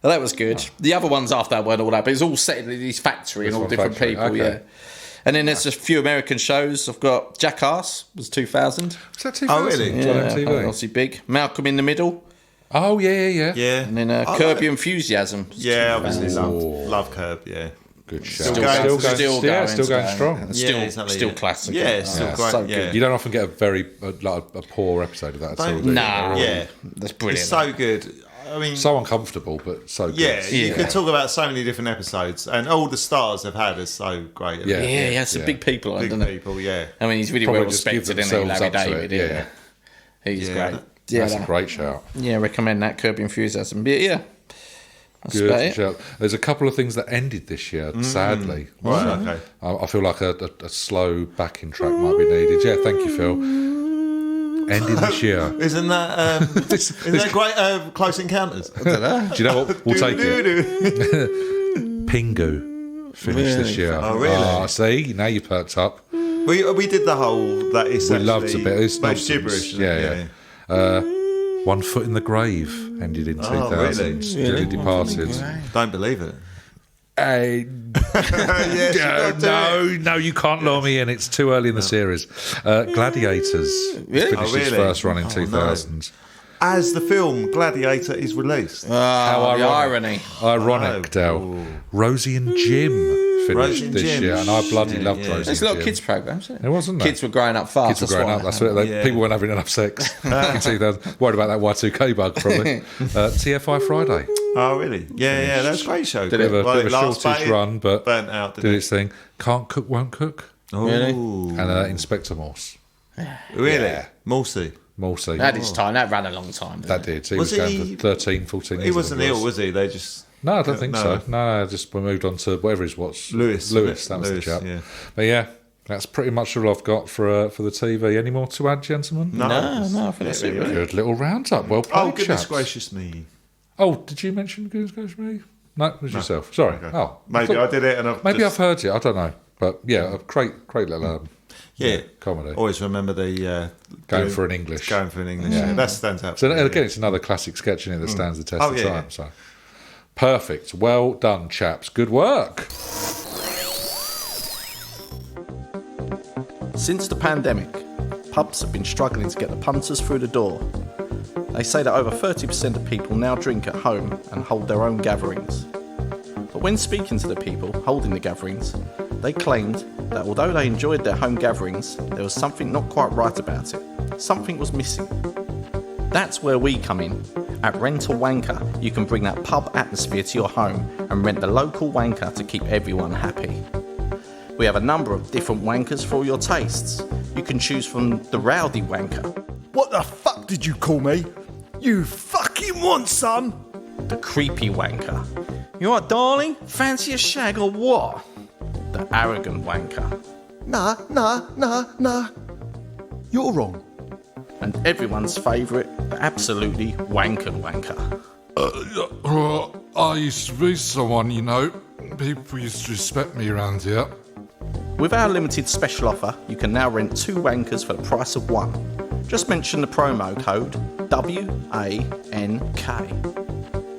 Well, that was good. The other ones after that weren't all that, but it's all set in this factory and all different people. Okay. Yeah. And then there's a few American shows. I've got Jackass, was 2000. Was that 2000? Oh, really? Was that MTV? Obviously big. Malcolm in the Middle. Oh, yeah. Yeah. And then Curb Your Enthusiasm. Yeah, obviously love Curb. Yeah. Good show. Still Still going going strong. Still classic. Yeah, it's still great. So yeah. good. You don't often get a poor episode of that at all. do you? Nah. Yeah. That's brilliant. It's so good. I mean, So uncomfortable, but so good. yeah, you could talk about so many different episodes, and all the stars they've had are so great. Yeah. Yeah, some big people on, Big doesn't it? people, yeah. I mean, he's really Probably well just give respected, isn't he, themselves Larry up to David? it, yeah. He's Yeah, great. That's a great shout. Yeah, recommend that, Curb Your Enthusiasm. But yeah, that's about Good it. shout. There's a couple of things that ended this year, sadly. Right, okay. I feel like a slow backing track might be needed. Yeah, thank you, Phil. Ending this year. Isn't that isn't that great? Close Encounters. Do you know what? We'll take it. Pingu finished this year. Oh, really? Oh, see, now you perked up. We did the whole that is We loved a bit. It's most nonsense. gibberish. Yeah. One Foot in the Grave ended in 2000. Really departed. Don't believe it. No, you can't lure me in. It's too early in the series. Gladiators finished its really? first run in 2000. As the film Gladiator is released. How the irony. Ironic, Del. Rosie and Jim finished Rosie and this Jim. year, and I bloody loved Rosie There's a and lot Jim. of kids' programs, isn't it? It wasn't there? Kids were growing up fast. Kids were growing up. That's it. People weren't having enough sex in 2000. Worried about that Y2K bug, probably. TFI Friday. Oh, really? Yeah, that's a great show. Bit of a last shortish bait, run, but burnt out. did its thing. Can't Cook, Won't Cook. Really? And Inspector Morse. Really? Yeah. Morsey. Morsey. That is time. That ran a long time. That did. He Was was going he- for 13, 14 years. He I wasn't think it ill, was he? They just... No, I don't think No. so. No, just we moved on to whatever his was. Lewis. That was Lewis, the chap. yeah. But yeah, that's pretty much all I've got for the TV. Any more to add, gentlemen? No, I think that's it. Really. Good little roundup. Well played, Oh, goodness chaps. gracious me. Oh, did you mention goodness gracious me? No, it was yourself. Sorry. Okay. Oh, Maybe I did it and I've Maybe just... I've heard it. I don't know. But yeah, a great little Yeah. comedy. Always remember the... Going for an English. Going for an English. Yeah. That stands out. So again, it's another classic sketch in it that stands the test Oh, of yeah, time. yeah. So perfect. Well done, chaps. Good work. Since the pandemic, pubs have been struggling to get the punters through the door. They say that over 30% of people now drink at home and hold their own gatherings. But when speaking to the people holding the gatherings, they claimed that although they enjoyed their home gatherings, there was something not quite right about it. Something was missing. That's where we come in. At Rent a Wanker, you can bring that pub atmosphere to your home and rent the local wanker to keep everyone happy. We have a number of different wankers for all your tastes. You can choose from the rowdy wanker, What the fuck did you call me? You fucking want some? the creepy wanker. You alright, darling? Fancy a shag or what? The arrogant wanker. Nah. You're wrong. And everyone's favourite, the absolutely wankered wanker. I used to be someone, you know. People used to respect me around here. With our limited special offer, you can now rent 2 wankers for the price of 1. Just mention the promo code WANK.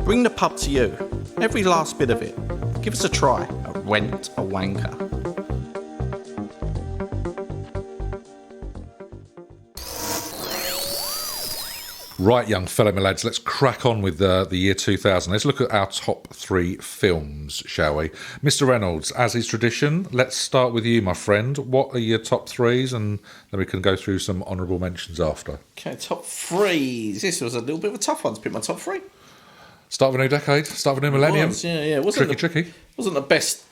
Bring the pub to you. Every last bit of it. Give us a try at Rent a Wanker. Right, young fellow, my lads, let's crack on with the year 2000. Let's look at our top 3 films, shall we? Mr. Reynolds, as is tradition, let's start with you, my friend. What are your top 3s? And then we can go through some honourable mentions after. Okay, top 3s. This was a little bit of a tough one to pick my top 3. Start of a new decade, start of a new millennium. It wasn't Tricky. Wasn't the best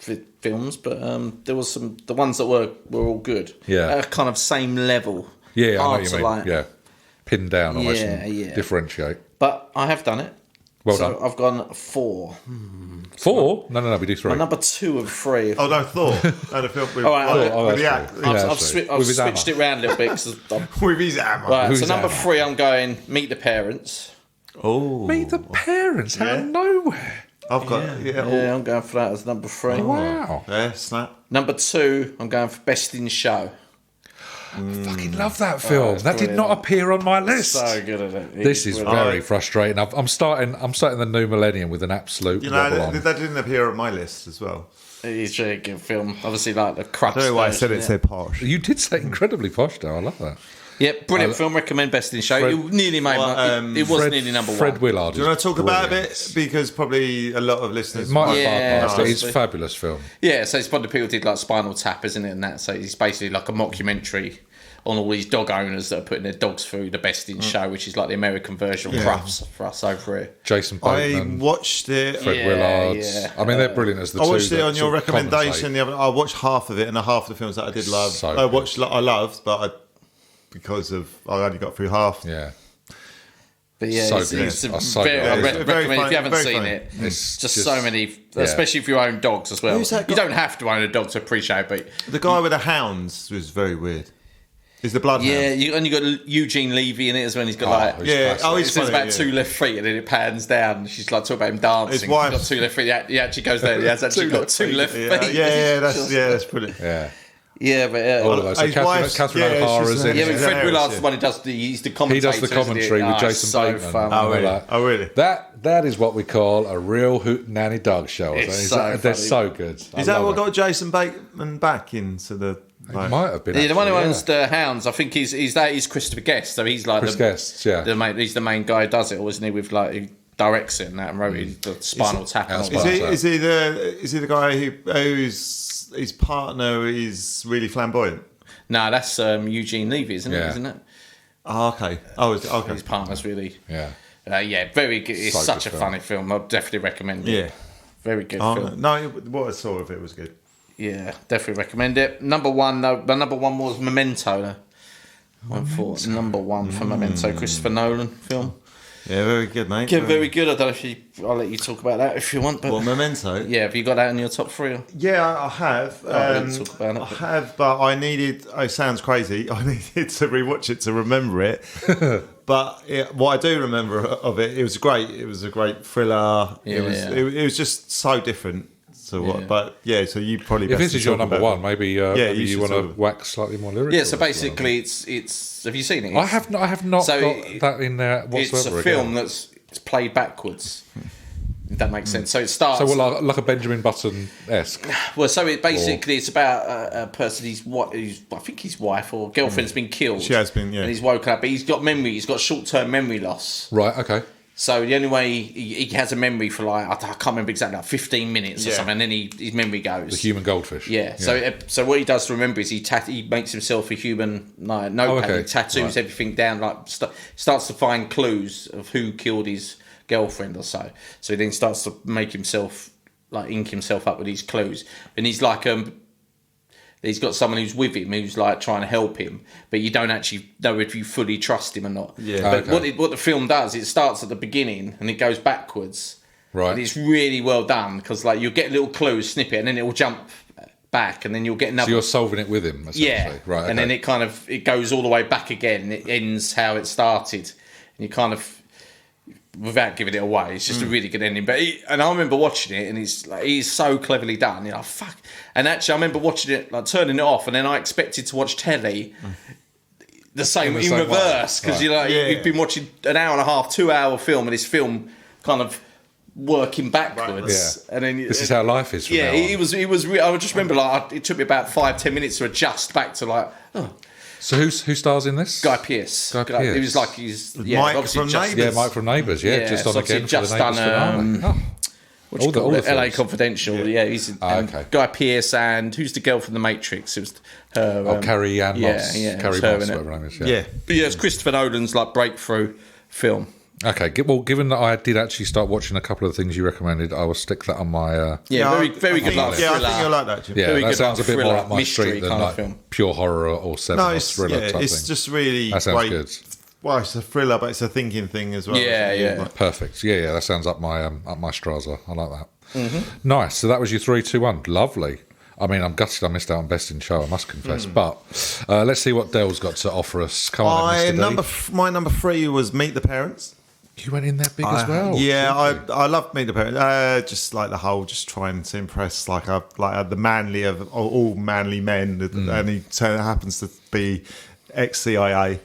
films, but there was the ones that were all good. Yeah. Kind of same level. Yeah, I know Hard what to you mean. Yeah. Pin down almost and differentiate. But I have done it. Well done. I've gone 4. 4? No, we do 3. My number 2 and 3. Oh no, Thor. And a film with, All right, with the that's act. true. Yeah, I've with his switched it around a little bit. With his hammer. Right, Who's so number that? 3, I'm going Meet the Parents. Oh. Meet the Parents out of nowhere. I've got Yeah, I'm going for that as number 3. Wow. Yeah, snap. Number 2, I'm going for Best in Show. Fucking love that film. it's That did brilliant. not appear on my list. So good at it. This is brilliant. very frustrating. I'm starting the new millennium with an absolute You know, wobble on. that didn't appear on my list as well. It is a really good film. Obviously, like the crux. I don't know why I said version, it so posh. You did say incredibly posh, though. I love that. Yeah, brilliant film. Recommend Best in Show. Fred- It nearly made it was nearly number 1. Fred Willard. Do you want to talk about it a bit? Because probably a lot of listeners Might Yeah, have bypassed it. It's a possibly. fabulous film. Yeah, so it's one of the people did like Spinal Tap, isn't it? And that, so it's basically like a mockumentary on all these dog owners that are putting their dogs through the Best in Show, which is like the American version of Crufts for us over here. Jason I Bateman, watched it. Fred Yeah, Willard. yeah. I mean, they're brilliant as the I two. watched it that on your sort of recommendation. commentate. I watched half of it, and half of the films that I did love. So I watched. I loved, but because of I only got through half. Yeah. But yeah, So it's, good. it's a Oh, so very, good. I It's recommend very if funny, you haven't very seen funny. it. It's just just- so many, especially if you own dogs as well. Who's that You guy? don't have to own a dog to appreciate, but The guy with the hounds was very weird. Is the bloodhound? yeah, you got Eugene Levy in it as well. He's got like. he's Yeah, classic. oh, It he's says funny, about yeah. 2 left feet and then it pans down. She's like talking about him dancing. His wife- He's got 2 left feet. He actually goes there. He has actually got 2 left feet. That's brilliant. Yeah. Yeah, but All of those. So His wife's- Catherine yeah, O'Hara's she's- in yeah, it. but He's Fred hilarious, Willard's yeah. the one who does he's the He commentator. does the isn't he? commentary with Oh, Jason so Bateman. fun. and all that. Oh, really? That is what we call a real hootenanny dog show. It's They're so funny. so good. I Is that love what it. got Jason Bateman back into the? It might have been. Yeah, the one who actually, owns the hounds, I think he's Christopher Guest, so he's like Chris Guest, yeah. he's the main guy who does it, or isn't he? With like he directs it and that, and wrote the Spinal Tap. And all Is that. Is he the guy who's his partner is really flamboyant? No, that's Eugene Levy, isn't it? Yeah. Isn't it? Oh, okay. Oh, okay. His partner's really, Yeah. yeah, very good. It's So such good a film. funny film. I'd definitely recommend it. Yeah. Very good Oh, film. no, what I saw of it was good. Yeah, definitely recommend it. Number 1, though, my number 1 was Memento. Went for number 1 for Memento, Christopher Nolan film. Yeah, very good, mate. Yeah, very good. I don't know if I'll let you talk about that if you want. But Well, Memento. yeah, have you got that in your top 3? Or? Yeah, I have. let's talk about it. I have, but I needed. It sounds crazy. I needed to rewatch it to remember it. But what I do remember of it, it was great. It was a great thriller. It was. Yeah. It was just so different. So what? Yeah. But yeah, so you probably. If best this to is your talk number about 1, maybe you maybe you should want sort to of- wax slightly more lyrical. Yeah, so as well. basically, it's. Have you seen it? I have not So got that in there It's whatsoever. a film again. that's played backwards. If that makes sense. So it starts. So like a Benjamin Button-esque. Well, so it basically it's about a person. I think his wife or girlfriend's been killed. She has been, yeah. And he's woken up, but he's got memory. He's got short-term memory loss. Right, okay. So the only way he has a memory for like I can't remember exactly, like 15 minutes or Yeah. something, and then his memory goes. The human goldfish. Yeah. So what he does to remember is he makes himself a human like notepad. okay. He tattoos Right. everything down, like starts to find clues of who killed his girlfriend or so. So he then starts to make himself like ink himself up with these clues, and he's like he's got someone who's with him who's like trying to help him, but you don't actually know if you fully trust him or not. Yeah. But Okay. what the film does, it starts at the beginning and it goes backwards. Right. And it's really well done because like you'll get a little clue snippet and then it will jump back and then you'll get another. So you're solving it with him, essentially. Yeah, Right, okay. and then it goes all the way back again. And it ends how it started, and you kind of without giving it away, it's just a really good ending. But and I remember watching it, and he's so cleverly done. You know, fuck. And actually, I remember watching it, like turning it off, and then I expected to watch telly the same in reverse, because you've been watching an hour and a half, 2 hour film, and this film kind of working backwards. Yeah. And then This is how life is. From now on. it was. I just remember it took me about 5-10 minutes to adjust back to like. Oh. So who stars in this? Guy Pearce. Guy Pearce. He was like Mike obviously from just, Neighbours. Mike from Neighbours. Yeah, just on again for the Neighbours finale. What's it called? the LA films. Confidential. Yeah, he's okay. Guy Pearce, and who's the girl from The Matrix? It was her. Carrie Ann Moss. Carrie her Moss, in it. whatever her name is. Yeah. But yeah, it's Christopher Nolan's like breakthrough film. Okay, well, given that I did actually start watching a couple of the things you recommended, I will stick that on my... very good. Like Yeah, I thriller. think you'll like that, Jim. yeah, very that good, sounds like, a bit more thriller, up my mystery street than kind of like film. pure horror or seven thriller type it's thing. just really That sounds great. good. Well, it's a thriller, but it's a thinking thing as well. Yeah. Perfect. Yeah, that sounds up my Strasser. I like that. Nice. So that was your 3, 2, 1. Lovely. I mean, I'm gutted I missed out on Best in Show, I must confess. But let's see what Dell's got to offer us. Come on, then, Mr. D. My number 3 was Meet the Parents. You went in there big as well. Yeah, I love Meet the Parents. Just like the whole, just trying to impress the manly of all manly men, and he happens to be ex-CIA.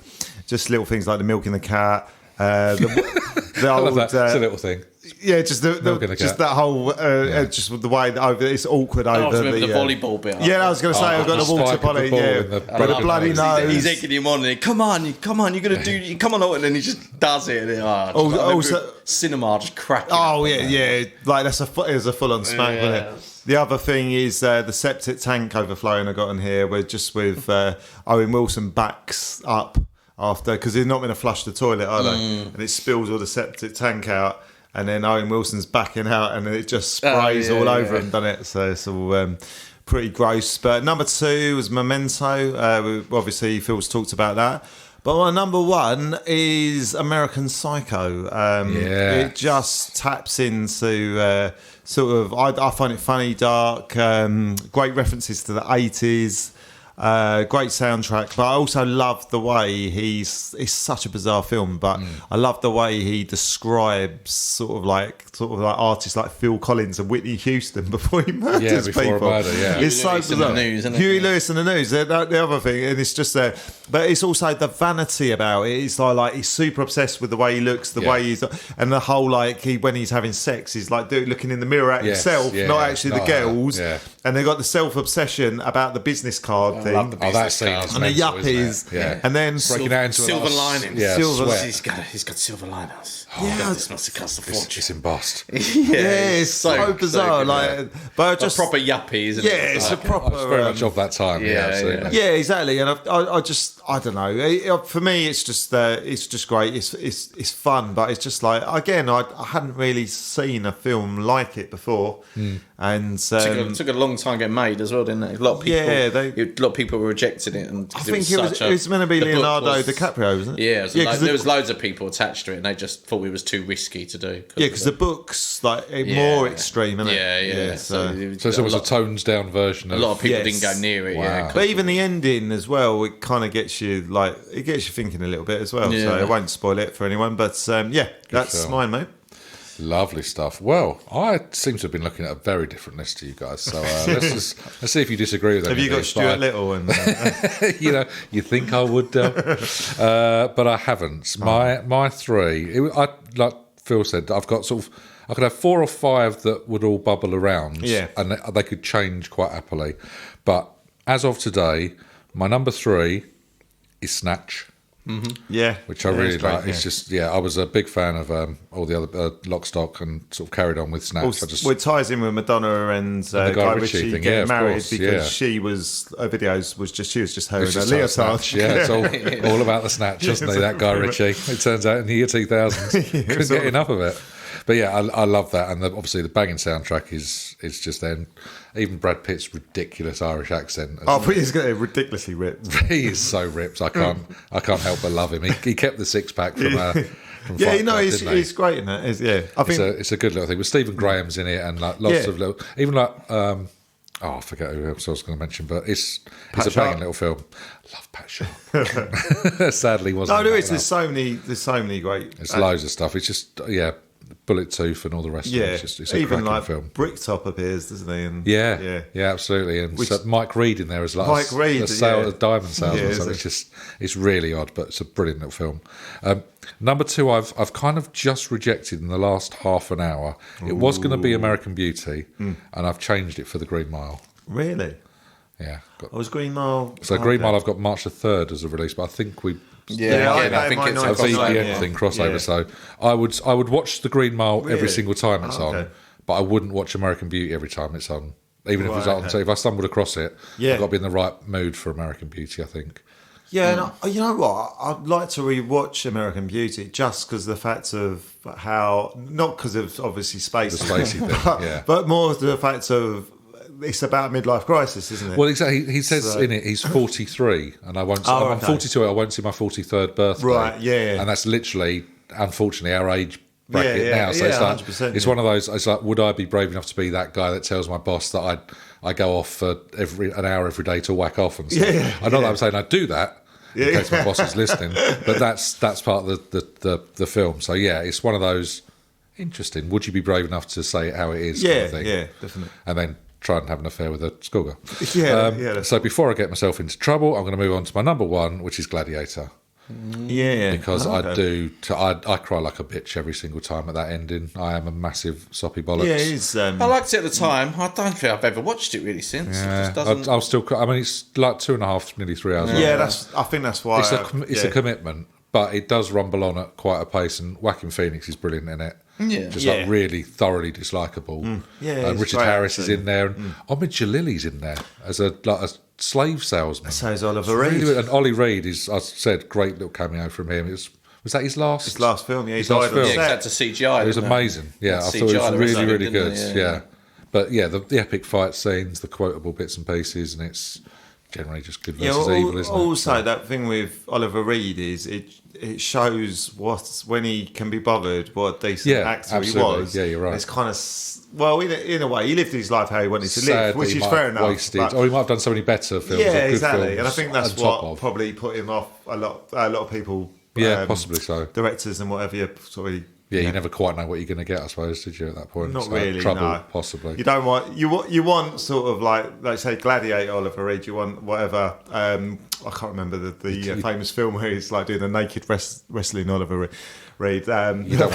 Just little things like the milk in the cat. The I old, love that. It's a little thing. Yeah, just Milk that whole, just with the way that it's awkward I over remember the volleyball bit. Yeah, I was going to say I've got the water spike of the bottle. ball Yeah, in the but the broken bloody nose. nose. He's egging him on, and he, come on, you're gonna do, come on, and then he just does it. And Also- cinema just cracking. Oh yeah. Like it was a full-on smack, wasn't it? The other thing is the septic tank overflowing I got in here. We're just with Owen Wilson backs up after, because they're not going to flush the toilet, are they? And it spills all the septic tank out, and then Owen Wilson's backing out, and it just sprays all over him, doesn't it? So it's all pretty gross. But number 2 was Memento. Obviously, Phil's talked about that. But my number 1 is American Psycho. It just taps into sort of, I find it funny, dark, great references to the 80s. Great soundtrack, but I also love the way it's such a bizarre film, but I love the way he describes sort of like artists like Phil Collins and Whitney Houston before he murders before people. a murder, yeah. It's so Lewis and bizarre. the News, isn't it? Huey Lewis and the News, the other thing, and it's just but it's also the vanity about it. It's like he's super obsessed with the way he looks, the way he's, and the whole when he's having sex, he's like looking in the mirror at himself, not actually the girls. And they got the self-obsession about the business card thing. That scene is And the mental, isn't yuppies, it? Yeah. and then Breaking out into silver linings. Yeah, sweat. He's got silver linings. Yeah, This must have cost a It's fortune. embossed. it's so bizarre. good, But just proper yuppie, isn't it? it's a It's proper. very much of that time. Yeah, absolutely. Yeah, exactly. And I don't know. For me, it's just great. It's fun, but it's just like, again, I hadn't really seen a film like it before, and took a long time getting made as well, didn't it? A lot of people, a lot of people were rejecting it, and I think it was meant to be Leonardo DiCaprio, wasn't it? Yeah, there was loads of people attached to it, and they just thought it was too risky to do. Yeah, because the book's like more extreme, isn't it? Yeah. So it's almost a tones down version. A lot of people Yes. didn't go near it. Wow. Yeah, But even the ending as well, it kind of gets you thinking a little bit as well. So Yeah. I won't spoil it for anyone. But that's film. mine, mate. Lovely stuff. Well, I seem to have been looking at a very different list to you guys. So let's see if you disagree with Have you got Stuart Little? And you think I would, but I haven't. My 3. Like Phil said, I've got I could have 4 or 5 that would all bubble around, and they could change quite happily. But as of today, my number 3 is Snatch. Yeah, Which I really it's great, like. It's just, I was a big fan of all the other Lock, Stock, and sort of carried on with Snatch. It ties in with Madonna and the Guy Ritchie thing, getting of married course, because she was her videos was just her in It's a just like leotard. Snatch, it's all about the Snatch, isn't it? That Guy Ritchie. It turns out in the year 2000s, couldn't get enough of it. But I love that, and obviously the banging soundtrack is just then. Even Brad Pitt's ridiculous Irish accent. But he's got it ridiculously ripped. He is so ripped. I can't help but love him. He kept the six pack from. From Yeah, Fight Club, he's great in that. I think it's a good little thing. But Stephen Graham's in it, and like lots of little, even like I forget who else I was going to mention, but it's a Sharp. banging little film. Love Pat Sharp. Sadly, wasn't. No, there it? is. There's so many great. There's loads of stuff. It's just Bullet Tooth and all the rest of it. It's a even cracking like film. Bricktop appears, doesn't he? And Yeah, absolutely. And so Mike Reed in there as like Mike Reed, a diamond salesman. Yeah, So it's really odd, but it's a brilliant little film. Number 2, I've kind of just rejected in the last half an hour. It was going to be American Beauty, and I've changed it for The Green Mile. Really? Yeah. I was Green Mile. So Green Mile, I've got March the 3rd as a release, but I think we. I think it's A a VPN thing crossover. Yeah. So I would watch The Green Mile every Really? single time it's on, Okay. but I wouldn't watch American Beauty every time it's on. Even if it's Right, on, okay. so if I stumbled across it, Yeah. I've got to be in the right mood for American Beauty, I think. Yeah, and you know what? I'd like to rewatch American Beauty just because the fact of how, not because of obviously space, The spacey thing, but more the fact of it's about a midlife crisis, isn't it? Well, exactly. He says in it he's 43, and I won't. Oh, I'm okay. 42. I won't see my 43rd birthday. Right, yeah. And that's literally, unfortunately, our age bracket now. So it's like 100%, it's one of those. It's like, would I be brave enough to be that guy that tells my boss that I go off for an hour every day to whack off and stuff? Yeah, I know that I'm saying I'd do that. In case my boss is listening, but that's part of the film. So yeah, it's one of those interesting. Would you be brave enough to say it how it is? Kind of thing. Yeah, definitely. And then try and have an affair with a schoolgirl. That's So before I get myself into trouble, I'm going to move on to my number 1, which is Gladiator, because I cry like a bitch every single time at that ending. I am a massive soppy bollocks. Yeah, it's. I liked it at the time. I don't think I've ever watched it really since. It just doesn't... I'll still. I mean, it's like 2.5, nearly 3 hours. yeah, long. I think that's why. It's a commitment, but it does rumble on at quite a pace. And Joaquin Phoenix is brilliant in it. Yeah. Just like really thoroughly dislikable. Yeah, he's Richard great, Harris is actually. in there, and Omid Jalili's in there as a slave salesman. So is Oliver It's Reed. really good. And Ollie Reed is, as I said, great little cameo from him. Was that his last? His last film, yeah. His He last died on film. Yeah, set. that's a CGI. It was didn't it? amazing. Yeah, I thought it CGI, was the rest really, of it, really didn't good. it? Yeah. But yeah, the epic fight scenes, the quotable bits and pieces, and it's generally just good versus evil, isn't it? Also, that thing with Oliver Reed is it shows when he can be bothered, what a decent actor absolutely. he was. Yeah, you're right. It's kind of in a way, he lived his life how he wanted to Sad live, that which he is might fair have enough. wasted, but- or he might have done so many better films. or yeah, good exactly. films And I think that's on top what of. probably put him off a lot of people. Yeah, possibly so. Directors and whatever you sort of. Yeah, you never quite know what you're going to get, I suppose, did you, at that point? Not So, really. Trouble, no. possibly. You don't want you want sort of like say Gladiator, Oliver Reed. You want whatever. I can't remember the famous film where he's like doing the naked wrestling Oliver Reed. You don't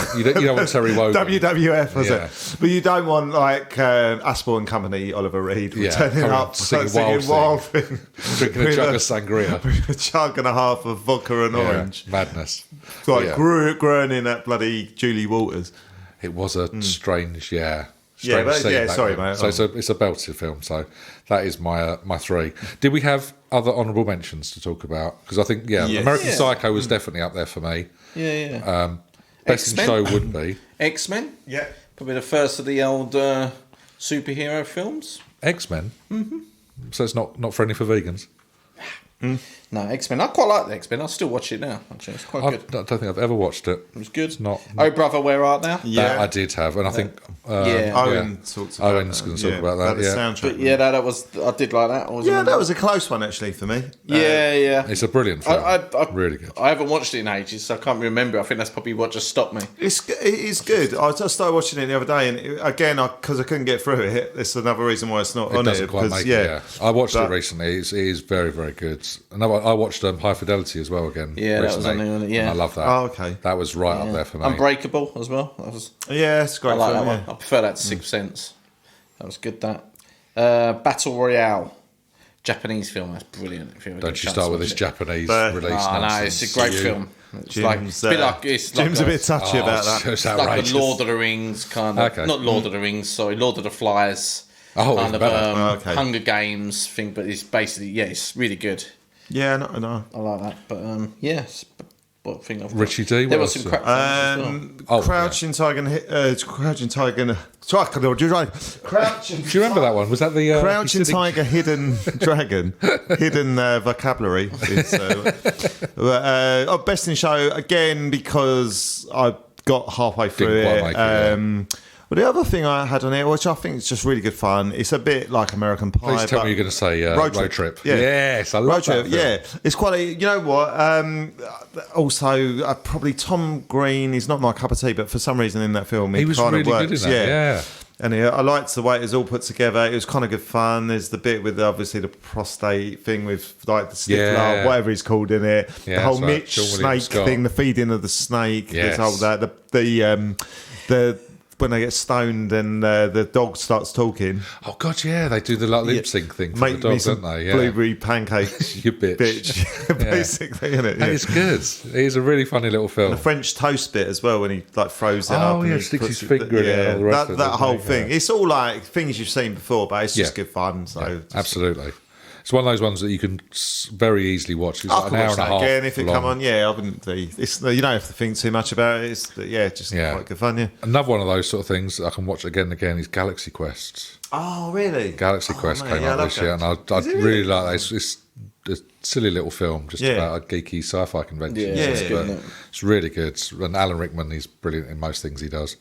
want Terry Wogan. WWF was Yeah. it? But you don't want like Aspel and Company Oliver Reed turning coming up singing Wild Thing, Drinking a jug of sangria. with a jug and a half of vodka and orange, Madness. like Yeah. groaning at bloody Julie Walters. It was a strange, strange but- scene yeah, back sorry, then. mate. So it's a belted film. So that is my 3. Did we have other honourable mentions to talk about? Because I think Yes. American Psycho was definitely up there for me. Yeah. Best in X-Men? show would be X-Men? Yeah. Probably the first of the old superhero films. X-Men. So it's not friendly for vegans. No, X-Men. I quite like the X-Men. I'll still watch it now. Actually, it's quite I good. don't think I've ever watched it. It was good. It's not. Oh, brother, where art thou? That I did have, and I think Owen talks about Owen's going to talk about that. the Yeah, soundtrack. But yeah, that was. I did like that. Yeah, that was a close one actually for me. Yeah. it's a brilliant film. I really good. I haven't watched it in ages, so I can't remember. I think that's probably what just stopped me. It is good. I just started watching it the other day, and again, because I couldn't get through it, it's another reason why it's not It on doesn't it. quite because, make it. Yeah, I watched it But- recently. It is very, very good. And I watched High Fidelity as well again. Yeah, that was recently, on the- yeah. and I love that. Oh, okay. That was right up there for me. Unbreakable as well. That was. Yeah, it's a great I like film. that one. I prefer that to Sixth Sense. That was good. That Battle Royale, Japanese film. That's brilliant. If you ever get a Don't you chance start to with watch this it. Japanese But- release Oh, no, nonsense. it's a great film. It's Jim's, a bit like it's like Jim's a bit touchy about that. It's like outrageous. the Lord of the Rings kind of. Okay. Not Lord of the Rings, sorry, Lord of the Flies. Oh, kind even of better. Okay. Hunger Games thing, but it's basically it's really good. Yeah, no. I like that, but yes. What thing I've got? Richie D, There what was else? some crap films as well. Crouching Tiger, Crouching. Do you remember that one? Was that the Crouching acidic- Tiger, Hidden Dragon, hidden vocabulary. It's, best in show again because I got halfway through Didn't it. quite make it, Well, the other thing I had on it, which I think is just really good fun, it's a bit like American Pie. Please tell but me you're going to say Road Trip. Yeah. Yes, I love Road Trip, that film. yeah. It's quite a, you know what, also, probably Tom Green is not my cup of tea, but for some reason in that film, He it was kind really of works. good in that, yeah. And I liked the way it was all put together. It was kind of good fun. There's the bit with obviously the prostate thing with like the stiff lard, whatever he's called in it. Yeah, the whole that's right. Mitch Sean William snake Scott. thing, the feeding of the snake. Yes. This whole the when they get stoned and the dog starts talking. Oh, God, yeah. They do the lip sync thing for Make the me dog, some don't they? Yeah. blueberry pancakes, You bitch. basically, isn't it? And it's good. It's a really funny little film. The French toast bit as well when he like throws it Oh, up. yeah, and he sticks puts his finger in it and all the rest of it, that doesn't whole he? thing. Yeah. It's all like things you've seen before, but it's just Yeah. good fun. So just- Absolutely. It's one of those ones that you can very easily watch. It's I like could an hour watch and a that half again if it long. come on. Yeah, I wouldn't be. It's you don't have to think too much about it. It's just quite good fun. Yeah. Another one of those sort of things that I can watch again and again is Galaxy Quest. Oh really? Galaxy Quest mate, came yeah, I out love this year, and I Is it really really? like that. It's a silly little film just Yeah. about a geeky sci-fi convention. Yeah, it's good, But isn't it? it's really good. And Alan Rickman, he's brilliant in most things he does.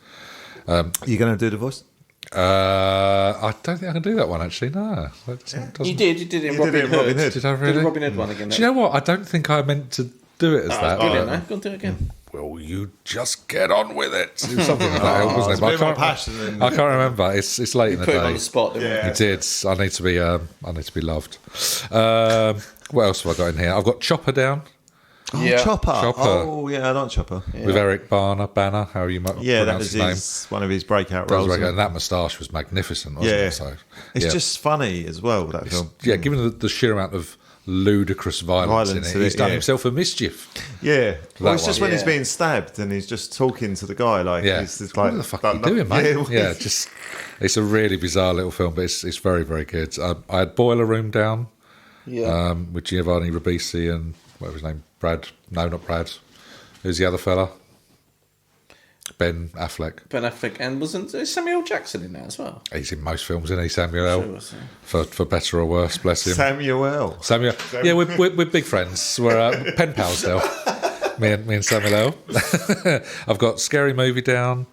You going to do the voice? I don't think I can do that one actually. No, that doesn't. You did it in You Robin did it in Hood. Robin Hood. Did I Did really? the Robin Hood one again. Do you know what? I don't think I meant to do it as that. Brilliant, but- no? Go and do it again. Will you just get on with it? It was something like that, wasn't it's it? But a bit more passion than- I can't remember. It's late in the Put him on day. the spot, didn't Yeah. He did. I need to be loved. What else have I got in here? I've got Chopper down Oh, Yeah. Chopper. Chopper. Oh yeah, I like Chopper. Yeah, with Eric Banner. How you that pronounce was his name? one of his breakout That was roles. very good. And that moustache was magnificent, wasn't Yeah, it? So it's yeah. just funny as well. That film. yeah. Given the sheer amount of ludicrous violence in Violence it, in he's it, done yeah. himself a mischief. Yeah, well, it's one. just when he's Yeah. being stabbed and he's just talking to the guy like, Yeah. he's just like, What the fuck are you doing, mate? Yeah, just it's a really bizarre little film, but it's very, very good. I had Boiler Room down Yeah. with Giovanni Ribisi and what was his name? Brad? No, not Brad. Who's the other fella? Ben Affleck. Ben Affleck, and wasn't Samuel Jackson in that as well? He's in most films, isn't he, Samuel L? Sure was, yeah. For better or worse, bless him. Samuel. Samuel. Yeah, we're big friends. We're pen pals still. Me and Samuel L. I've got Scary Movie down,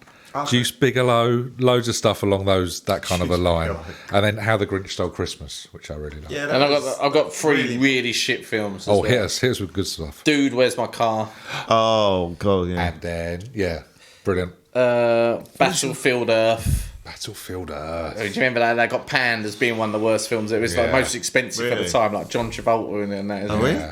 Juice Bigelow, loads of stuff along that kind of a line, and then How the Grinch Stole Christmas, which I really like. Yeah, And I've got three really shit films. As Oh, well. hit us with good stuff. Dude, Where's My Car? Oh god, yeah. And then brilliant. Battlefield Earth. Battlefield Earth. Do you remember that? That got panned as being one of the worst films. It was like Yeah. most expensive at Really? the time, like John Travolta in it and that. isn't it? Yeah.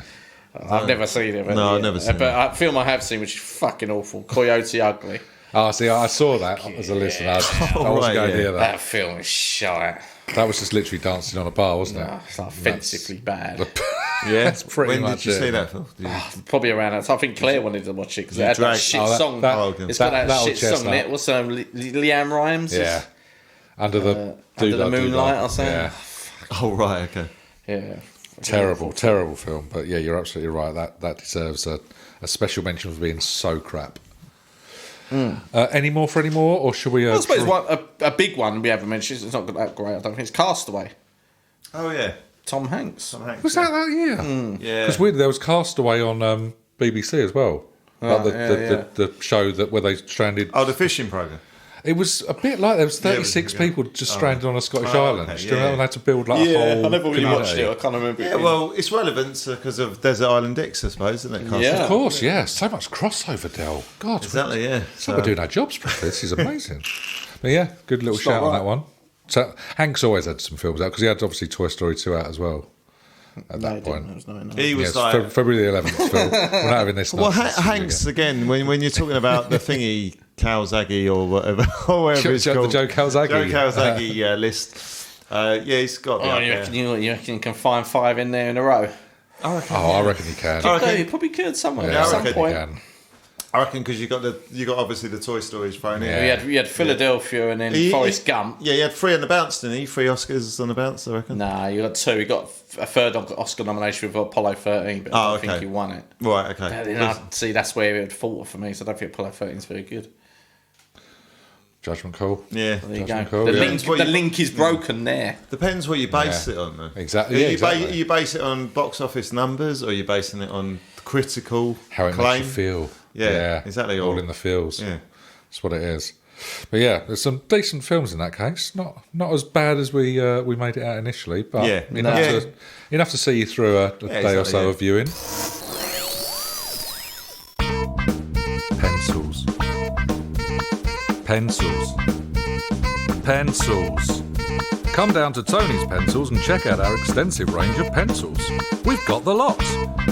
I've never seen it. But No, I've yeah. never seen But a film I have seen, which is fucking awful, Coyote Ugly. Oh, see, I saw that as a listener. I wasn't right, going to yeah. hear that. That film is shite. That was just literally dancing on a bar, wasn't it? Oh, it's like offensively bad. Yeah, That's pretty when much did you it. see that film? Did you- Probably around that time. I think Claire wanted to watch it because it had that drag- shit Oh, that- song. that- It's got that old shit song in chestnut. it. What's her name? Liam Rhymes? Yeah. Under the Under the Doodle Moonlight Doodle. or something. Yeah. Oh right, okay. Yeah. Terrible film. But yeah, you're absolutely right. That deserves a special mention for being so crap. Any more, or should we? I suppose a big one we haven't mentioned. It's not that great. I don't think it's Castaway. Oh yeah. Tom Hanks. Was that year? Yeah. Because there was Castaway on BBC as well. Like the show that where they stranded. Oh, the fishing program. It was a bit like there was 36 yeah. people just stranded on a Scottish Oh, island. okay, Do you know yeah. they had to build like a whole I never really watched community? it. I can't remember. Yeah, well, it's relevant because of Desert Island Dicks, I suppose, isn't it? Carson? Yeah. Of course, yeah. So much crossover, Del. God, Exactly, yeah. So we're doing our jobs properly. This is amazing. But yeah, good little shout on that one. So Hanks always had some films out because he had obviously Toy Story 2 out as well at that point. He was Yes, like, February the 11th. Phil. We're not having this. well, nonsense Hanks again. When you're talking about the thingy Calzaghe or whatever, it's the called, Joe Calzaghe. Joe Calzaghe list. Yeah, he's got. Oh, you reckon you can find 5 in there in a row? I reckon he can. You probably could somewhere Yeah, at I some reckon he point. can. I reckon because you got obviously the Toy Stories thrown in. Yeah. We had Philadelphia and then Forrest Gump. Yeah, he had 3 on the bounce, didn't he? 3 Oscars on the bounce, I reckon. Nah, you got 2. He got a third Oscar nomination with Apollo 13, but I don't think he won it. Right, okay. But then see, that's where it would falter for me, so I don't think Apollo 13 is very good. Judgment call. Yeah. There you Judgment go. call, The, yeah. link is broken there. Depends what you base Yeah. it on, though. Exactly, yeah, exactly. You base it on box office numbers, or are you basing it on critical How it claim? makes you feel. Yeah, exactly. All in the feels. Yeah. That's what it is. But yeah, there's some decent films in that case. Not as bad as we made it out initially, but Yeah. enough to see you through a day or so exactly, of viewing. Pencils. Come down to Tony's Pencils and check out our extensive range of pencils. We've got the lot.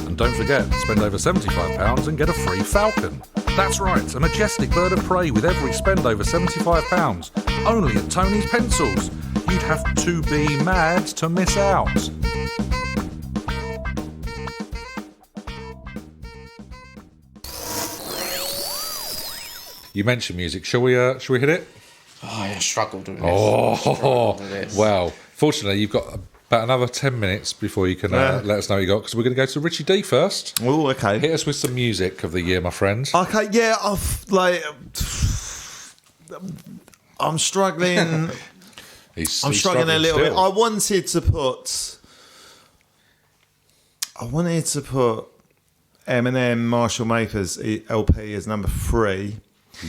And don't forget, spend over £75 and get a free falcon. That's right, a majestic bird of prey with every spend over £75. Only at Tony's Pencils. You'd have to be mad to miss out. You mentioned music. Shall we hit it? Oh, I struggled with this. Oh, wow. Fortunately, you've got about another 10 minutes before you can let us know what you got, because we're going to go to Richie D first. Oh, okay. Hit us with some music of the year, my friend. Okay, yeah, I'm struggling. He's struggling a little bit. still. I wanted to put Eminem Marshall Mathers LP as number 3.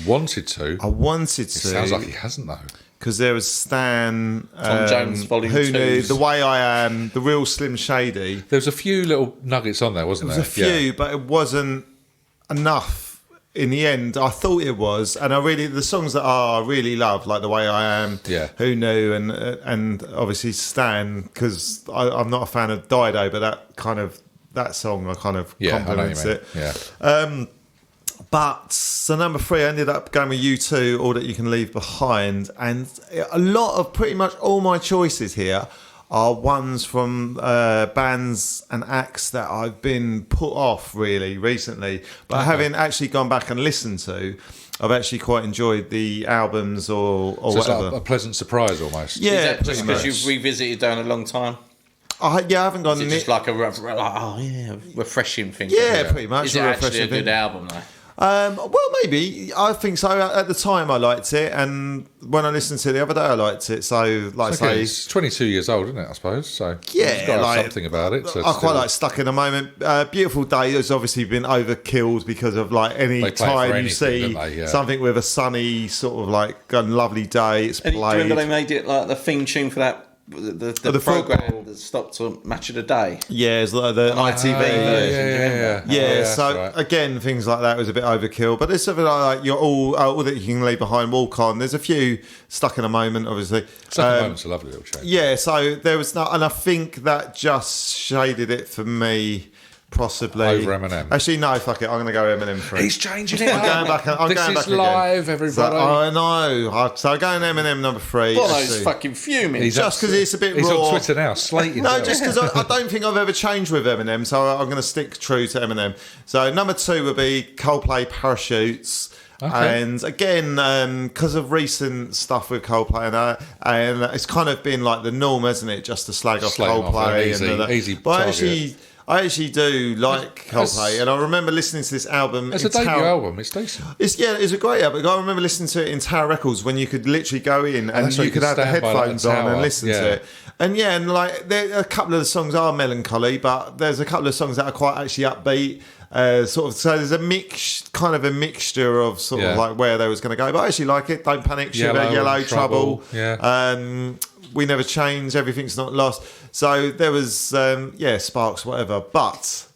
Wanted to. I wanted It to. sounds like he hasn't, though. Because there was Stan, Tom Jones, Volume Who Knew, 2s. The Way I Am, The Real Slim Shady. There was a few little nuggets on there, wasn't There was a there? few, but it wasn't enough in the end. I thought it was, and the songs that I really love, like The Way I Am, Yeah. Who Knew, and obviously Stan, because I'm not a fan of Dido, but that song I kind of Yeah, I know what you compliments mean. it. Yeah. But so number 3, I ended up going with U2, All That You Can Leave Behind, and a lot of pretty much all my choices here are ones from bands and acts that I've been put off really recently, but having actually gone back and listened to, I've actually quite enjoyed the albums or So it's whatever. like a pleasant surprise almost. Yeah, Is that just pretty because much. you've revisited down a long time? I haven't gone. Is it just like a refreshing thing? Yeah, pretty much. Is it a actually a refreshing good thing. album though? Well, maybe. I think so. At the time, I liked it, and when I listened to it the other day, I liked it. So, like I say, It's 22 years old, isn't it, I suppose? So yeah, it's got to like, have something about it. I quite like Stuck in a Moment. Beautiful Day has obviously been overkilled because of like any They play it for time you anything, see don't they? Yeah. something with a sunny sort of like a lovely day, it's And do you played. remember they made it like the theme tune for that the the program football. that stopped on Match of the Day? Yeah, it's like the ITV version. Yeah, that's so right. again, things like that was a bit overkill. But there's something like You're All That You Can Leave Behind, Walk On. There's a few Stuck in a Moment, obviously. Second Moment's a lovely little change. Yeah, so there was and I think that just shaded it for me, possibly Over Eminem. Actually, no, fuck it. I'm going to go Eminem for it. He's changing it. I'm going back. I'm This going is back again. live, So, everybody. I know. So going Eminem number 3. Bono's fucking fuming. Just because it's a bit He's raw. on Twitter now, slating. No, Bill. just because I don't think I've ever changed with Eminem, so I'm going to stick true to Eminem. So number 2 would be Coldplay Parachutes. Okay. And again, because of recent stuff with Coldplay, and it's kind of been like the norm, hasn't it, just to slag off Slag off, Coldplay. easy But target. I actually do like Coldplay, and I remember listening to this album. It's a debut album. It's decent. It's a great album. I remember listening to it in Tower Records when you could literally go in and that's where you could have the stand by, like, headphones the on and tower. listen Yeah. to it. And like a couple of the songs are melancholy, but there's a couple of songs that are quite actually upbeat. So there's a mixture of sort of Yeah. like where they was going to go. But I actually like it. Don't Panic, Shiver, Yellow, Trouble. Yeah. We Never Change, Everything's Not Lost. So there was Sparks, whatever. But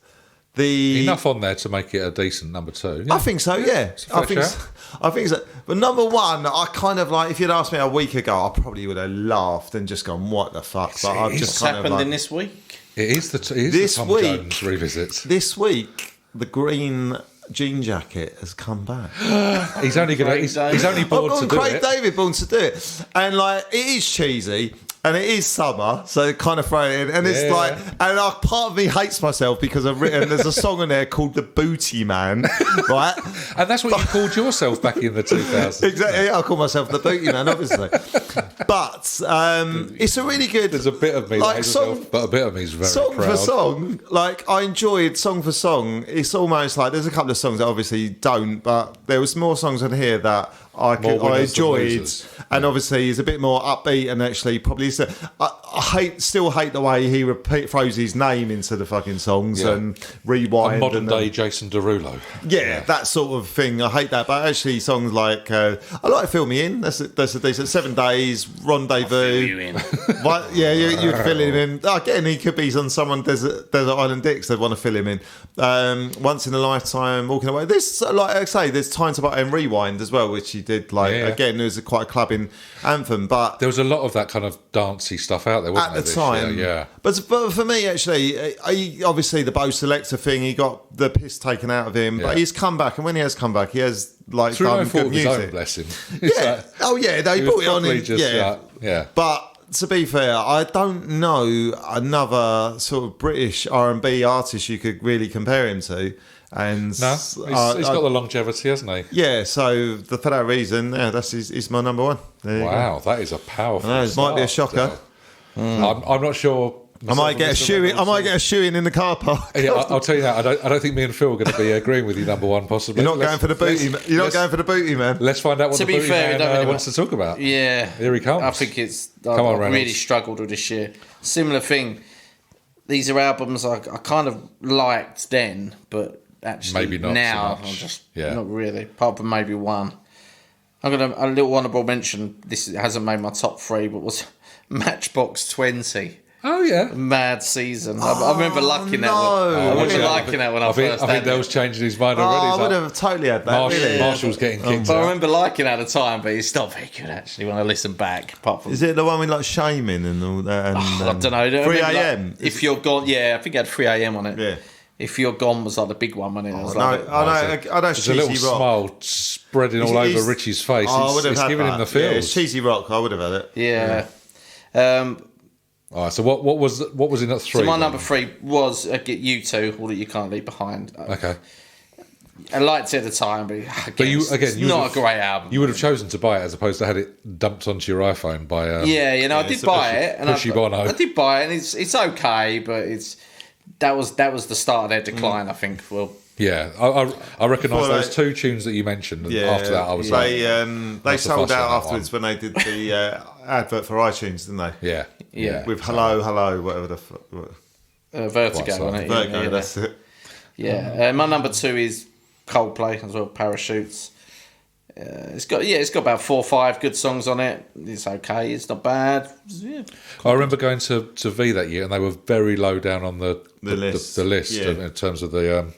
Enough on there to make it a decent number 2. Yeah. I think so, yeah. It's a fair shout. I think so. But number 1, I kind of like, if you'd asked me a week ago, I probably would have laughed and just gone, what the fuck? But I've just What's kind of happened like, in this week? It is This the Tom week- Jones revisit. this week, the green jean jacket has come back. He's only bored I've to gone do Craig it. David born to do it. And like, it is cheesy. And it is summer, so kind of throw it in. And it's Yeah. like, and part of me hates myself because I've written, there's a song in there called The Booty Man, right? And that's what you called yourself back in the 2000s. Exactly, yeah, I call myself The Booty Man, obviously. But it's a really good... There's a bit of me like, that hates song- myself, but a bit of me is very Song proud. for song, like I enjoyed song for song. It's almost like there's a couple of songs that obviously don't, but there was more songs on here that I More winners than enjoyed, losers. and obviously it's a bit more upbeat and actually probably. still hate the way he throws his name into the fucking songs and rewind. A modern day Jason Derulo. Yeah, that sort of thing. I hate that. But actually, songs like I like Fill Me In. That's a decent. 7 Days, Rendezvous. Fill you in. Right, yeah, you'd fill him in. Again, he could be on someone Desert Island Dicks. They'd want to fill him in. Once in a Lifetime, Walking Away. There's, like I say, there's Time to Buy and Rewind as well, which he did. Like again, it was quite a clubbing anthem. But there was a lot of that kind of dancey stuff out there, wasn't at the time, yeah. But for me, actually, obviously the Bo Selector thing, he got the piss taken out of him. But he's come back, and when he has come back, he has like through done no fault good of his music. own, bless him. Yeah. They brought it on. Yeah. But to be fair, I don't know another sort of British R&B artist you could really compare him to. And No, he's got the longevity, hasn't he? Yeah, so for that reason, that's he's my number one. There you Wow, that is a powerful. it might be a start, shocker. I'm not sure. I might get a shoe in. I might get a shoe in the car park. Yeah, I'll tell you that. I don't think me and Phil are going to be agreeing with you, number one, possibly. You're not going for the booty. You're not going for the booty, man. Let's find out what To the be booty fair, man wants to talk about. Yeah. Here he comes. I think it's... Come on, I've Reynolds. really struggled with this year. Similar thing. These are albums I kind of liked then, but actually Maybe not now so much. I'm just Yeah. not really. Apart from maybe one. I'm going to... A little honourable mention. This hasn't made my top 3, but was Matchbox 20. Oh yeah. Mad Season. I remember liking that no. one. I remember liking that when I first I think had that it. was changing his mind I already. would have totally had that. Really. Marshall's getting kicked But I out. remember liking it at the time, but it's not very good actually when I listen back. Apart from Is it the one with like shaming and all that? And, I don't know. 3 a.m. If You're Gone, yeah, I think it had 3 a.m. on it. Yeah. If You're Gone was like the big one, wasn't it? It was No, like I know There's a little Cheesy Rock. smile spreading all over Richie's face. I would have It's had giving that. him the feels. Yeah, it's Cheesy Rock. I would have had it. yeah. All right. So what was in at 3? So my number 3 was Get You To, All That You Can't Leave Behind. Okay. I liked it at the time, but it's you not would a great album. You would have chosen to buy it as opposed to had it dumped onto your iPhone by. I did buy it, and pushy Bono. I did buy it, and it's okay, but that was the start of their decline, I think. Well, Yeah, I recognise Before those 2 tunes that you mentioned. And Yeah. after that, I was they not so sold fussy on out that afterwards one. when they did the advert for iTunes, didn't they? Yeah. Yeah. With hello, whatever the fuck. Vertigo, Quite wasn't it? Virgo, Yeah. that's it. Yeah, my number 2 is Coldplay as well, Parachutes. It's got about 4 or 5 good songs on it. It's okay. It's not bad. Yeah. I remember going to V that year, and they were very low down on the list yeah. in terms of the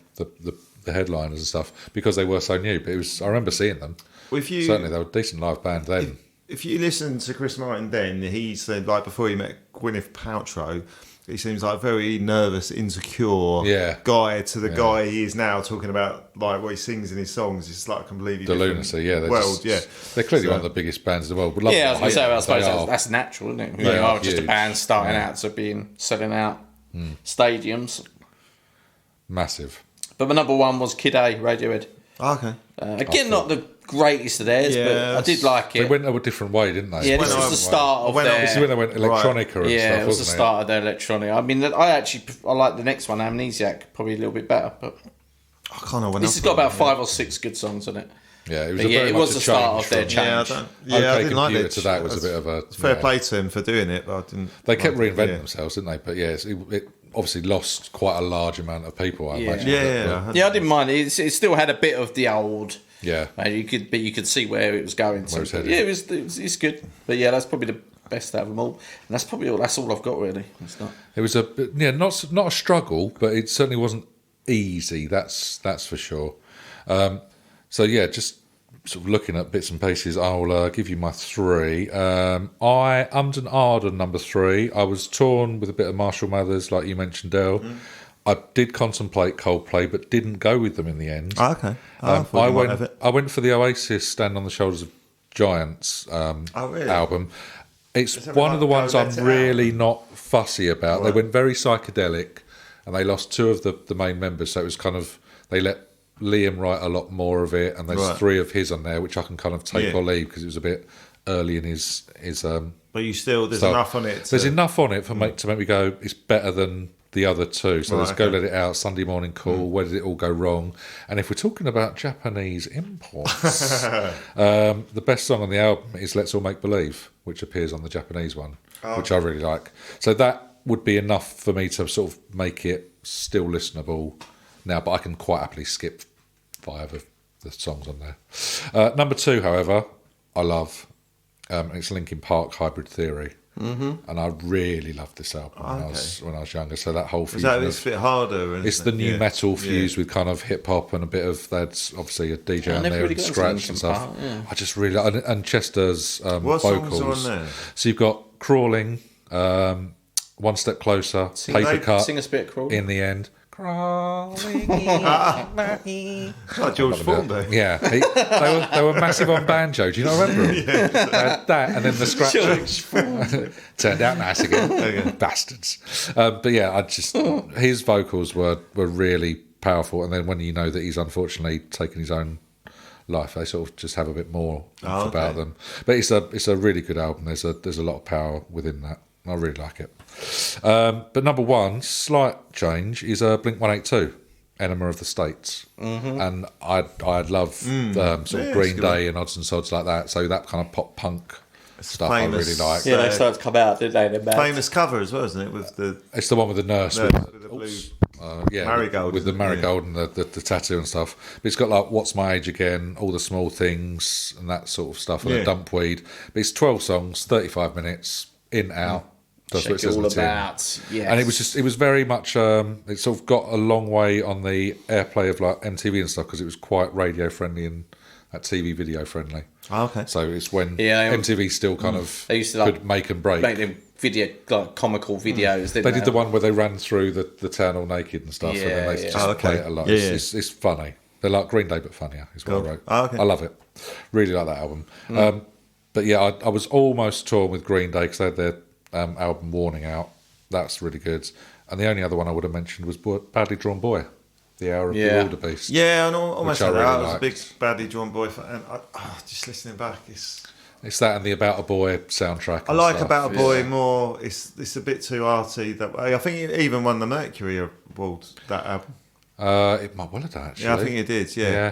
headliners and stuff because they were so new. But I remember seeing them. If you Certainly, they were a decent live band then. if you listen to Chris Martin, then he said like before he met Gwyneth Paltrow, he seems like a very nervous, insecure guy to the guy he is now, talking about like what he sings in his songs. It's like a completely The different lunacy, yeah. world, They're clearly one of the biggest bands in the world. Love Yeah, I them, was going to say, I hate them, suppose they that's natural, isn't it? They You are are just a huge. band starting out to selling out stadiums. massive. But my number 1 was Kid A, Radiohead. Okay. Again, not the greatest of theirs, but I did like They it. went a different way, didn't they? Yeah, this was the start of This is when their... they went electronica and Yeah, stuff, it was the wasn't start of their electronic. I mean, I like the next one, Amnesiac, probably a little bit better. But I can't know when this has got about 5 or 6 good songs on it. Yeah, it was. But Very it much was a the start change of their from- change. Yeah, I OK didn't like Computer it. to that was a bit of a fair play to him for doing it, but I didn't. They kept like it, reinventing themselves, didn't they? But yes, it obviously lost quite a large amount of people. I imagine. Yeah, I didn't mind it. It still had a bit of the old. Yeah. You could see where it was going. Where it's headed. Yeah, it's good. But yeah, that's probably the best out of them all. And that's probably all. That's all I've got really. It's not. It was not a struggle, but it certainly wasn't easy. That's for sure. So yeah, just sort of looking at bits and pieces, I'll give you my 3. I ummed and ahed on number 3. I was torn with a bit of Marshall Mathers, like you mentioned, Dale. I did contemplate Coldplay, but didn't go with them in the end. Oh, okay. I went for the Oasis "Stand on the Shoulders of Giants" really? album. It's Let's have one a of the go, ones let I'm it really not fussy about. Right. They went very psychedelic, and they lost 2 of the main members, so it was kind of they let Liam write a lot more of it, and there's Right. 3 of his on there, which I can kind of take Yeah. or leave because it was a bit early in his But you still, there's stuff. enough on it. There's enough on it to make me go, it's better than the other two. So Right, there's Go okay. Let It Out, Sunday Morning Call, Where Did It All Go Wrong? And if we're talking about Japanese imports, the best song on the album is Let's All Make Believe, which appears on the Japanese one, which I really like. So that would be enough for me to sort of make it still listenable now, but I can quite happily skip 5 of the songs on there. Number 2, however, I love. It's Linkin Park, Hybrid Theory. Mm-hmm. And I really loved this album when I was younger. So that whole fusion It's a bit harder. it's the new metal fused with kind of hip hop and a bit of that's obviously a DJ on there and scratch and stuff. Park, yeah. I just really and Chester's What vocals. songs are on there? So you've got Crawling, One Step Closer, Paper Cut, Sing us a bit of Crawling. In the End. Crawling. Like George Thornberry. Yeah, they were massive on banjo. Do you not remember them? That and then the scratch turned out nice again. Bastards. But yeah, his vocals were really powerful. And then when you know that he's unfortunately taken his own life, they sort of just have a bit more about them. But it's a really good album. There's a lot of power within that. I really like it. But number 1, slight change, is Blink-182, Enema of the States. Mm-hmm. And I'd love sort of Green Day and odds and sods like that. So that kind of pop punk stuff famous, I really like. Yeah, they started to come out, didn't they? Famous cover as well, isn't it? With the It's the one with the nurse with with the blue marigold, with the marigold and the tattoo and stuff. But it's got like What's My Age Again, All the Small Things, and that sort of stuff, and a Dumpweed. But it's 12 songs, 35 minutes, in, out. That's what it says on the tin. Yes. And it was very much, it sort of got a long way on the airplay of like MTV and stuff because it was quite radio friendly and TV video friendly. Oh, okay. So it's when MTV still kind of they used to could make and break. Make them video, like comical videos. They did the one where they ran through the town all naked and stuff, and then they just play it a lot. It's funny. They're like Green Day but funnier, is what I wrote. Oh, okay. I love it. Really like that album. But yeah, I was almost torn with Green Day because they had their album Warning out. That's really good. And the only other one I would have mentioned was Badly Drawn Boy, The Hour of the Wildebeest. Yeah, and almost I like that. really I was a liked. big Badly Drawn Boy fan. And just listening back, It's that and the About a Boy soundtrack. I like stuff. About a Boy more. It's a bit too arty that way. I think it even won the Mercury Award, that album. It might well have done, actually. Yeah, I think it did. Yeah.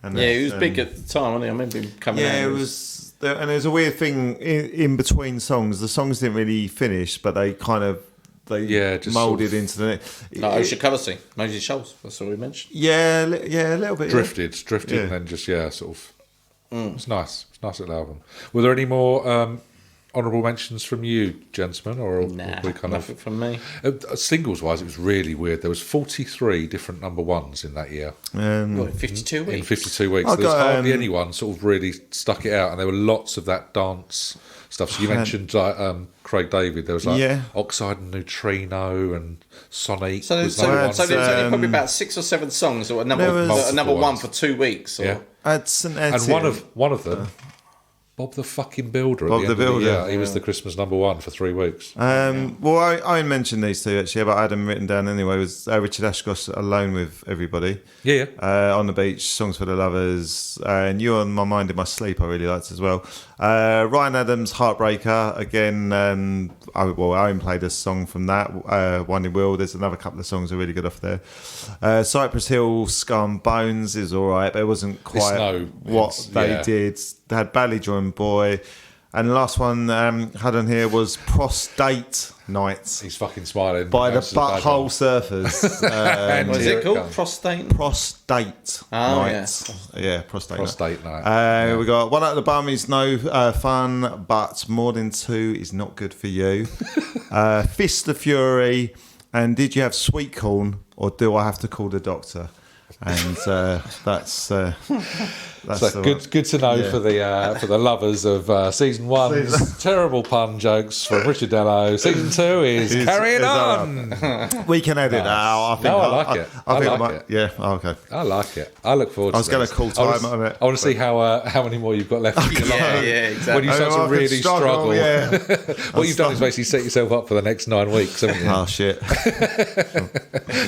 And he was big at the time, wasn't he? I remember him coming out. Yeah, it was. And there's a weird thing in between songs. The songs didn't really finish, but they kind of just moulded sort of into the. Like Ocean Colour Scene, Moses Shoals. That's what we mentioned. Yeah, a little bit. drifted, and then just sort of. It's nice. It's a nice little album. Were there any more honourable mentions from you, gentlemen, or we kind nothing from me. Singles wise, it was really weird. There was 43 different number 1s in that year. What, 52 weeks? In 52 weeks, I there was got, hardly anyone sort of really stuck it out, and there were lots of that dance stuff. So you mentioned like Craig David. There was like Oxide and Neutrino and Sonic. So there's only probably about 6 or 7 songs that were number 1 for 2 weeks. Or... Yeah, and one of them. Bob the fucking Builder. Bob the Builder. He was the Christmas number 1 for 3 weeks. Well, I mentioned these two actually, but I had them written down anyway. Was Richard Ashcroft's Alone with Everybody? Yeah. On the Beach, Songs for the Lovers, and You on My Mind in My Sleep. I really liked as well. Ryan Adams' Heartbreaker again. I only played a song from that. Winding Will. There's another couple of songs that are really good off there. Cypress Hill, Skull and Bones is all right, but it wasn't quite what they did. They had Badly Drawn Boy, and the last one had on here was Prostate Night. He's fucking smiling. By the Butthole Surfers. What is it called? Prostate Night. Yeah, Prostate Night. We got One Out of the Bum is no fun, but More Than Two is not good for you. Fist of Fury, and Did You Have Sweet Corn, or Do I Have to Call the Doctor? And that's so good to know for the lovers of season 1's terrible pun jokes from Richard Dello. Season 2 is carrying on. We can edit that out. I think I like it. I like it. Yeah, okay. I like it. I look forward to it. I was going to call time on it. I want to see how many more you've got left. Yeah, exactly. When you start to really struggle. Yeah. What you've done is basically set yourself up for the next 9 weeks, haven't you? Oh, shit.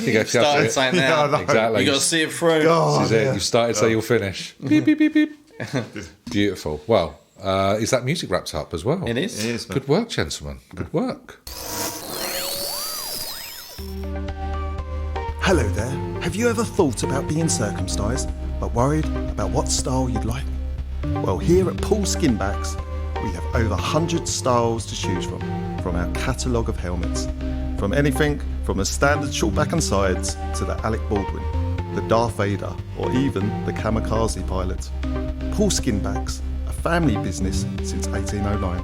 You started saying now. Exactly. You got to see it through. This is it. You've started, so you'll finish. Beep, beep, beep, beep. Beautiful. Well, is that music wrapped up as well? It is. Good work, gentlemen. Good work. Hello there. Have you ever thought about being circumcised, but worried about what style you'd like? Well, here at Paul Skinbacks, we have over 100 styles to choose from our catalogue of helmets. From anything from the standard shortback and sides to the Alec Baldwin, the Darth Vader, or even the Kamikaze pilot. Paul Skinbacks, a family business since 1809.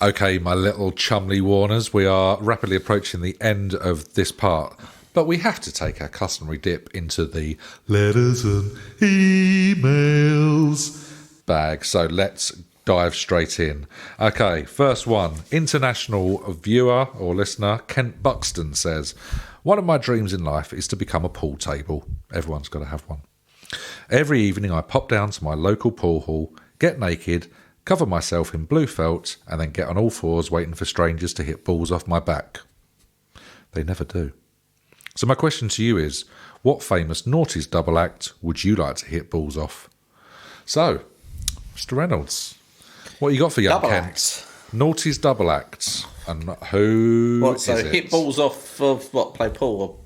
Okay, my little chumly warners, we are rapidly approaching the end of this part, but we have to take our customary dip into the letters and emails bag, so let's dive straight in. Okay, first one. International viewer or listener, Kent Buxton says, one of my dreams in life is to become a pool table. Everyone's got to have one. Every evening I pop down to my local pool hall, get naked, cover myself in blue felt, and then get on all fours waiting for strangers to hit balls off my back. They never do. So my question to you is, what famous noughties double act would you like to hit balls off? So, Mr. Reynolds, what you got for young Double Kent? acts. Noughties double acts. And who What, so is it? hit balls off of what, play pool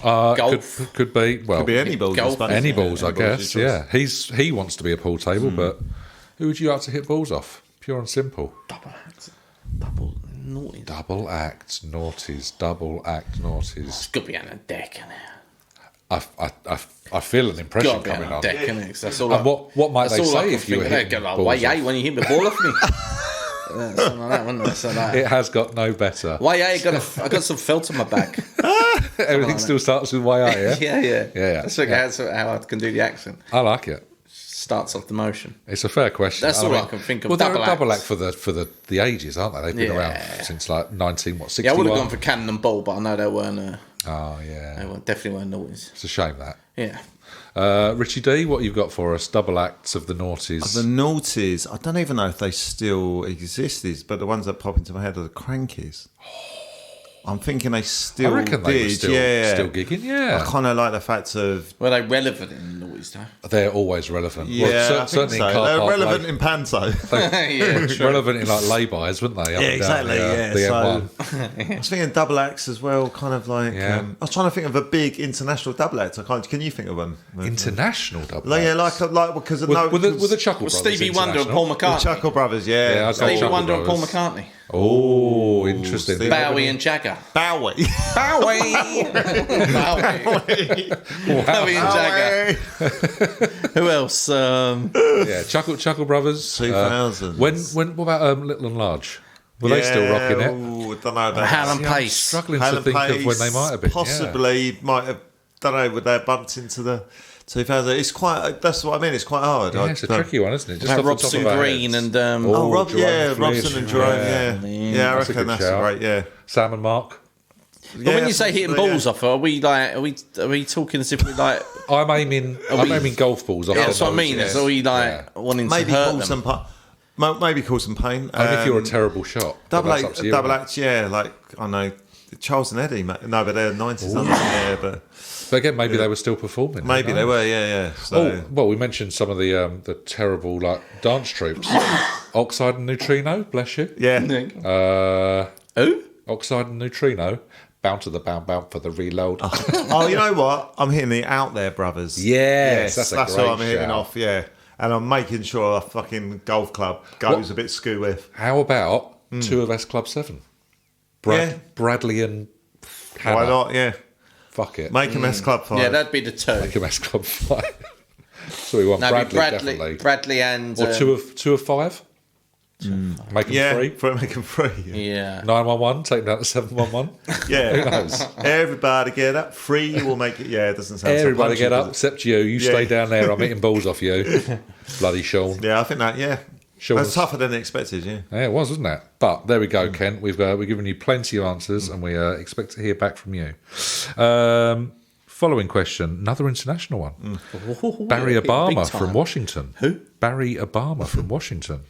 or golf? Could be, well, Could be any balls. Golf. I suppose. any Yeah, balls, I any balls guess. you Yeah, he wants to be a pool table, but who would you like to hit balls off? Pure and simple. Double acts. Double naughty. Double act noughties. Double act noughties. It's got to be on a deck, innit? I feel an impression Got to be coming on a on. deck, innit? 'Cause that's all And what might that's they all I say can if you were think of. hitting Go like, balls why, off? yeah, when you hit the ball off me? Something like that, wasn't it? So that. It has got no better. Why, yeah, I got some felt on my back. Everything still starts with YI, yeah? yeah. Yeah. That's how I can do the accent. I like it. Starts off the motion. It's a fair question. That's all I can think of. Well, they're a Double double acts. act for the ages, aren't they? They've been Yeah. around since like 61. Yeah, I would have gone for cannon and ball, but I know they weren't. Oh, yeah. They definitely weren't noughties. It's a shame that. Yeah. Richie D, what you've got for us? Double acts of the noughties. The noughties, I don't even know if they still exist, but the ones that pop into my head are the Crankies. I'm thinking they still I reckon they were did, still gigging, yeah. I kind of like the fact of... Were they relevant in the noughties, though? They're always relevant. Yeah, I think certainly so. in car They're park relevant lay- in Panto. Yeah, true. relevant in like lay-bys, wouldn't they? Up and down the M1. I was thinking double acts as well, kind of like... Yeah. I was trying to think of a big international double act. Can you think of one? International double Like, yeah, acts. like because... With the Chuckle Well, Brothers. Stevie Wonder and international. Paul The McCartney. Chuckle Brothers, yeah. Yeah, I'd say Stevie Chuckle Wonder and Paul Brothers. McCartney. Oh, interesting. Stevie- Bowie and Jagger. Bowie. Bowie! Bowie and Jagger. Who else? Yeah, Chuckle Brothers. 2000s. When? What about Little and Large? Were they still rocking it? Ooh, don't know about Alan I'm Pace. struggling Alan to think of when they Pace might have been. possibly might have. Don't know. Would they have bumped into the 2000? It's quite. That's what I mean. It's quite hard. Yeah, it's a tricky one, isn't it? Just About off the top Robson of our Green heads. and Oh, Rob, Jerome yeah, Fleet. Robson and Jerome, yeah, I That's a reckon good that's shout. right, yeah. Sam and Mark. But when you say hitting balls off, are we talking as if we like? I'm aiming golf balls off. Yeah, their that's what I mean. noses. Is are we like Yeah. wanting Maybe to hurt cause them? maybe cause some pain. Only if you're a terrible shot. But double that's up to you, double isn't it? act, yeah. Like I know Charles and Eddie. No, but they're 90s, aren't they? Yeah, but But again, maybe they were still performing. maybe who they knows? were. Yeah. So. Oh, well, we mentioned some of the terrible dance troops. Oxide and Neutrino, bless you. Yeah. Who? Oxide and Neutrino, bound to the bound for the reload. Oh, you know what? I'm hitting the Out There Brothers. Yes, that's a what great I'm hitting shout. off. Yeah, and I'm making sure a fucking golf club goes a bit skew with. How about two of S Club 7? Yeah. Bradley and Hannah. Why not? Yeah, Fuck it. make them S Club 5. Yeah, that'd be the two. Make him S Club 5. So we want No, Bradley, Bradley, definitely. Bradley and Or two of 5? Make them yeah, free. make them free. yeah. 911, take them down to 711. Yeah. Who knows? Everybody get up. Free will make it. Yeah, it doesn't sound. so Everybody punchy, get does up it? except you. You stay down there. I'm eating balls off you. Bloody Sean. Yeah, I think that. Yeah, Sean that's was- tougher than expected. Yeah. Yeah, it was, wasn't it? But there we go, Kent. We've given you plenty of answers, and we expect to hear back from you. Following question, another international one. Barry Big Obama time. from Washington. Who? Barry Obama from Washington.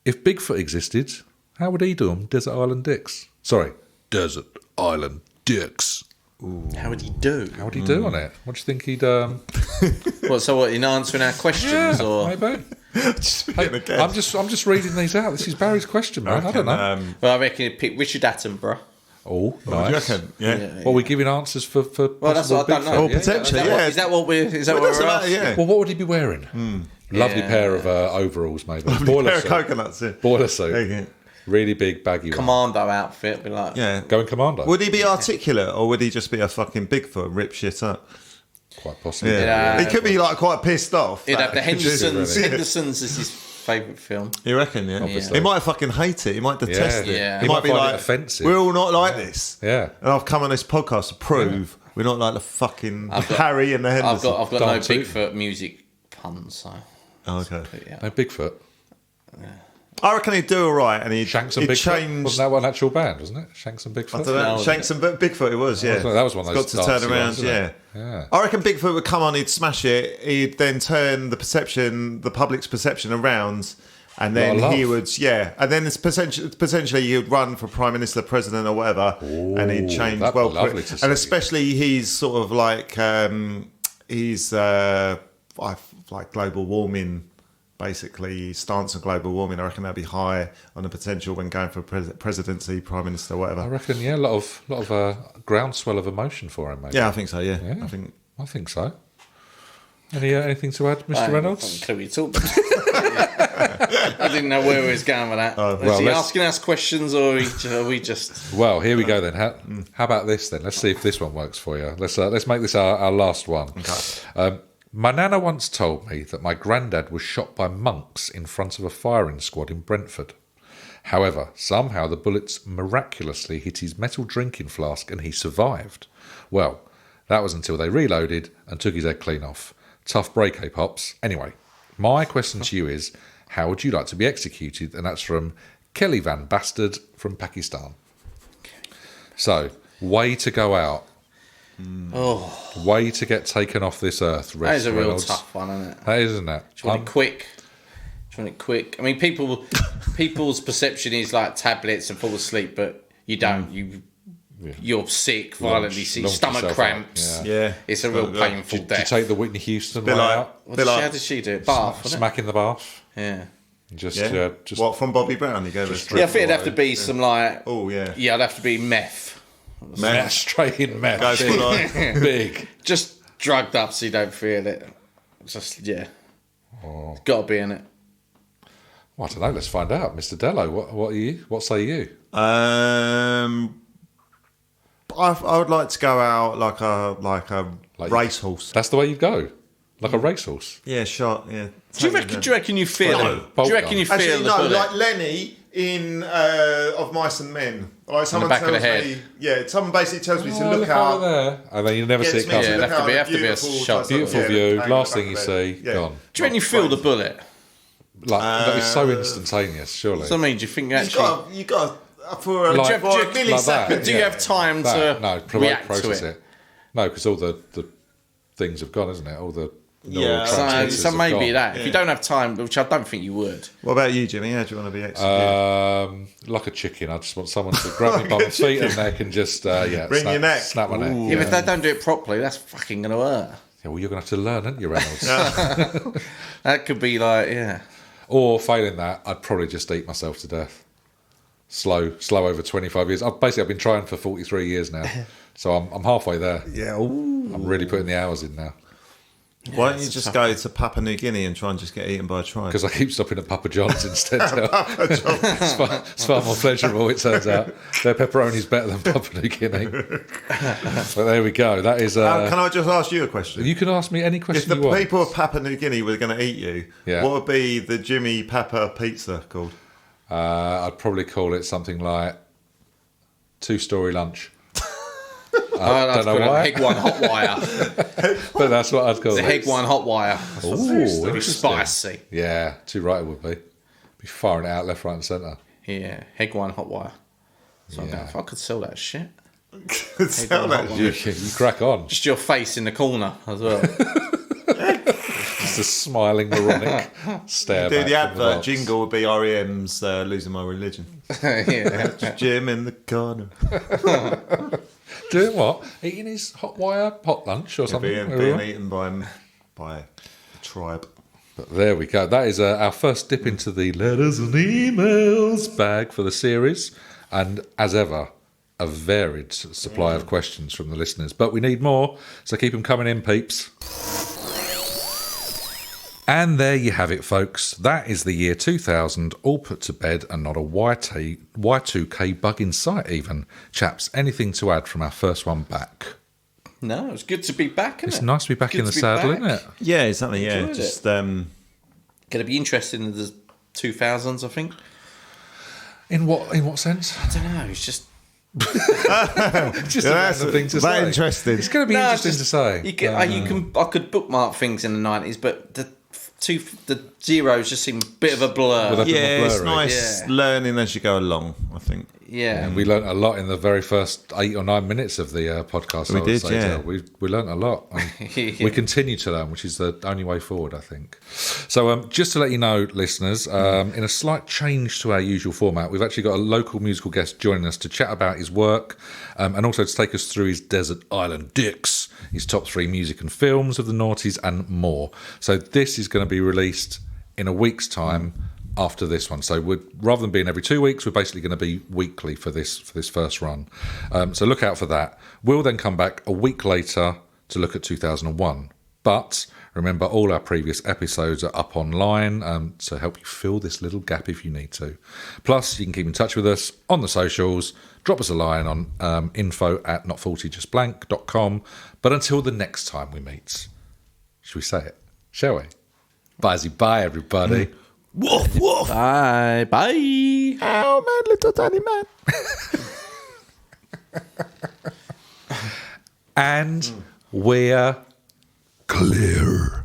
If Bigfoot existed, how would he do them? Desert Island Dicks. Sorry, Desert Island Dicks. How would he do? How would he do on it? What do you think he'd? What? So what? In answering our questions, or maybe. Hey, I'm just reading these out. This is Barry's question, man. I don't know. Well, I reckon he'd pick Richard Attenborough. Oh, What do you nice. reckon? Yeah. What are we giving answers for? Well, that's what I don't know. Oh, potentially, Is that what we're? Is that what we're asking? Yeah. Well, what would he be wearing? Lovely pair of overalls, maybe. Boiler Pair of suit. coconuts. Yeah. Boiler suit. Yeah. Really big, baggy one. Commando outfit, be like. Yeah. Going commando. Would he be articulate or would he just be a fucking Bigfoot and rip shit up? Quite possibly. Yeah. He could be like quite pissed off. He'd have the Hendersons. really. Hendersons is his favourite film. You reckon, yeah? Obviously. He might fucking hate it. He might detest Yeah. it. Yeah. He, He might might be find it like, offensive. we're all not like this. Yeah. And I've come on this podcast to prove we're not like the fucking Harry and the Hendersons. I've got no Don't toot. Bigfoot music puns, so. Oh, okay. Yeah. No Bigfoot. I reckon he'd do all right and he'd Shanks and he'd Bigfoot. change... Wasn't that one actual band, wasn't it? Shanks and Bigfoot. I don't know. No, Shanks and Bigfoot it was, yeah. That was one of It's those got to turn dancey around, ones, isn't yeah. it? Yeah. I reckon Bigfoot would come on, he'd smash it, he'd then turn the public's perception around, and then Lot of he love. would, and then it's potentially he would run for Prime Minister, President, or whatever, and he'd change that'd be well lovely quick. to And see. especially he's sort of like, he's like global warming. Basically, stance on global warming, I reckon that'd be high on the potential when going for presidency, prime minister, whatever. I reckon, yeah, a lot of groundswell of emotion for him, maybe. Yeah, I think so. Yeah, Yeah. I think so. Anything to add, Mr. Reynolds? I didn't know where we was going with that. Is he asking us questions or are we just... Well, here we go then. How about this then? Let's see if this one works for you. Let's make this our last one. Okay. My nana once told me that my granddad was shot by monks in front of a firing squad in Brentford. However, somehow the bullets miraculously hit his metal drinking flask and he survived. Well, that was until they reloaded and took his head clean off. Tough break, eh, Pops? Anyway, my question to you is, how would you like to be executed? And that's from Kelly Van Bastard from Pakistan. So, way to go out. Way to get taken off this earth, That is a real Reynolds. tough one, isn't it? That is, isn't it? Do you want it quick? Do you want it quick? I mean, people's perception is like tablets and fall asleep, but you don't. You're sick, violently sick, launch stomach yourself cramps. out. Yeah. It's a real painful Do you death. take the Whitney Houston way like- out? How did she do it? Bath, wasn't Smack in the bath? it? Yeah. Just, Yeah. just What from Bobby Brown? You gave us. Yeah, I think it'd have to be some like. Oh yeah. Yeah, it'd have to be meth. meth, straight in meth. Goes for like. Big. Just drugged up so you don't feel it. Just got to be in it. Well, I don't know. Let's find out, Mr. Dello. What are you? What say you? I would like to go out like a racehorse. That's the way you go, like a racehorse. Yeah, shot. Yeah. Do you reckon you feel No. it? Do you reckon you feel Actually, the no, bullet? like Lenny in Of Mice and Men. Like someone back of tells the head. me, yeah, someone basically tells me to Oh, look out. over there, and then you never see Gets it me coming. to Yeah, look it'd have to out be- at have to be a beautiful shot. Beautiful yeah, view. hanging in Last the thing you back of see, the bed. gone. Do you reckon you feel the bullet? Like that is so instantaneous. Surely. So I mean, do you think You actually? got for a, Like- for a like millisecond. that, Do you have time That, to no, react process to it? No, because all the things have gone, isn't it? All the Yeah. neurotransmitters So have maybe gone. that. If you don't have time, which I don't think you would. What about you, Jimmy? How do you want to be executed? Like a chicken, I just want someone to grab me by my feet and neck and just Wring your neck. snap my neck. Yeah, but if they don't do it properly, that's fucking gonna hurt. Yeah, well, you're going to have to learn, aren't you, Reynolds? That could be like, yeah. Or failing that, I'd probably just eat myself to death. Slow over 25 years. I've been trying for 43 years now, so I'm halfway there. Yeah. I'm really putting the hours in now Why don't you just go to Papua New Guinea and try and just get eaten by a tribe? because I keep stopping at Papa John's instead. It's far more pleasurable. It turns out their pepperoni's better than Papua New Guinea. But there we go. That is. Can I just ask you a question? You can ask me any If question the you want. people of Papua New Guinea were going to eat you, Yeah. what would be the Jimmy Papa pizza called? I'd probably call it something like 2-story lunch. I'd don't know call it why. Heg one hot wire. But that's what I'd call The it. Heg one hot wire. Ooh, It'd be interesting. spicy. Yeah, too right it would be. Be firing it out left, right, and centre. Yeah, Heg one hot wire. So Yeah. if I could sell that shit. Sound like Hot You crack on. Just your face in the corner as well. Just a smiling, moronic stare. do back the from advert box. jingle would be REM's Losing My Religion. Yeah. Jim in the corner. Doing what? Eating his hot wire hot lunch or something? Being eaten by a tribe. But there we go. That is our first dip into the letters and emails bag for the series. And as ever, a varied supply of questions from the listeners. But we need more, so keep them coming in, peeps. And there you have it, folks. That is the year 2000, all put to bed, and not a Y2K bug in sight even. Chaps, anything to add from our first one back? No, it's good to be back, isn't it? It's nice to be back in the saddle, isn't it? Yeah, exactly. Yeah, Enjoyed just Going to be interested in the 2000s, I think. In what sense? I don't know. It's just Just a random thing to say. interesting. It's going to be interesting to say. I could bookmark things in the 90s, but the zeros just seem a bit of a blur. Yeah, it's blurry. nice learning as you go along, I think. Yeah. And we learnt a lot in the very first 8 or 9 minutes of the podcast. We did, yeah. We learnt a lot. We continue to learn, which is the only way forward, I think. So just to let you know, listeners, in a slight change to our usual format, we've actually got a local musical guest joining us to chat about his work and also to take us through his Desert Island Dicks, his top 3 music and films of the noughties and more. So this is going to be released in a week's time after this one. So rather than being every 2 weeks, we're basically going to be weekly for this first run. So look out for that. We'll then come back a week later to look at 2001. But remember, all our previous episodes are up online, so help you fill this little gap if you need to. Plus, you can keep in touch with us on the socials. Drop us a line on info@notfaultyjustblank.com. But until the next time we meet, should we say it? Shall we? Bye, everybody. Woof, woof. Bye. Oh, man, little tiny man. And we're clear.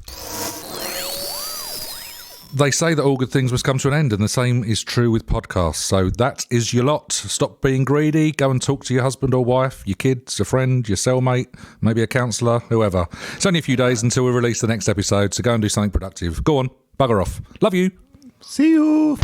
They say that all good things must come to an end, and the same is true with podcasts. So that is your lot. Stop being greedy. Go and talk to your husband or wife, your kids, a friend, your cellmate, maybe a counsellor, whoever. It's only a few days until we release the next episode, so go and do something productive. Go on, bugger off. Love you. See you.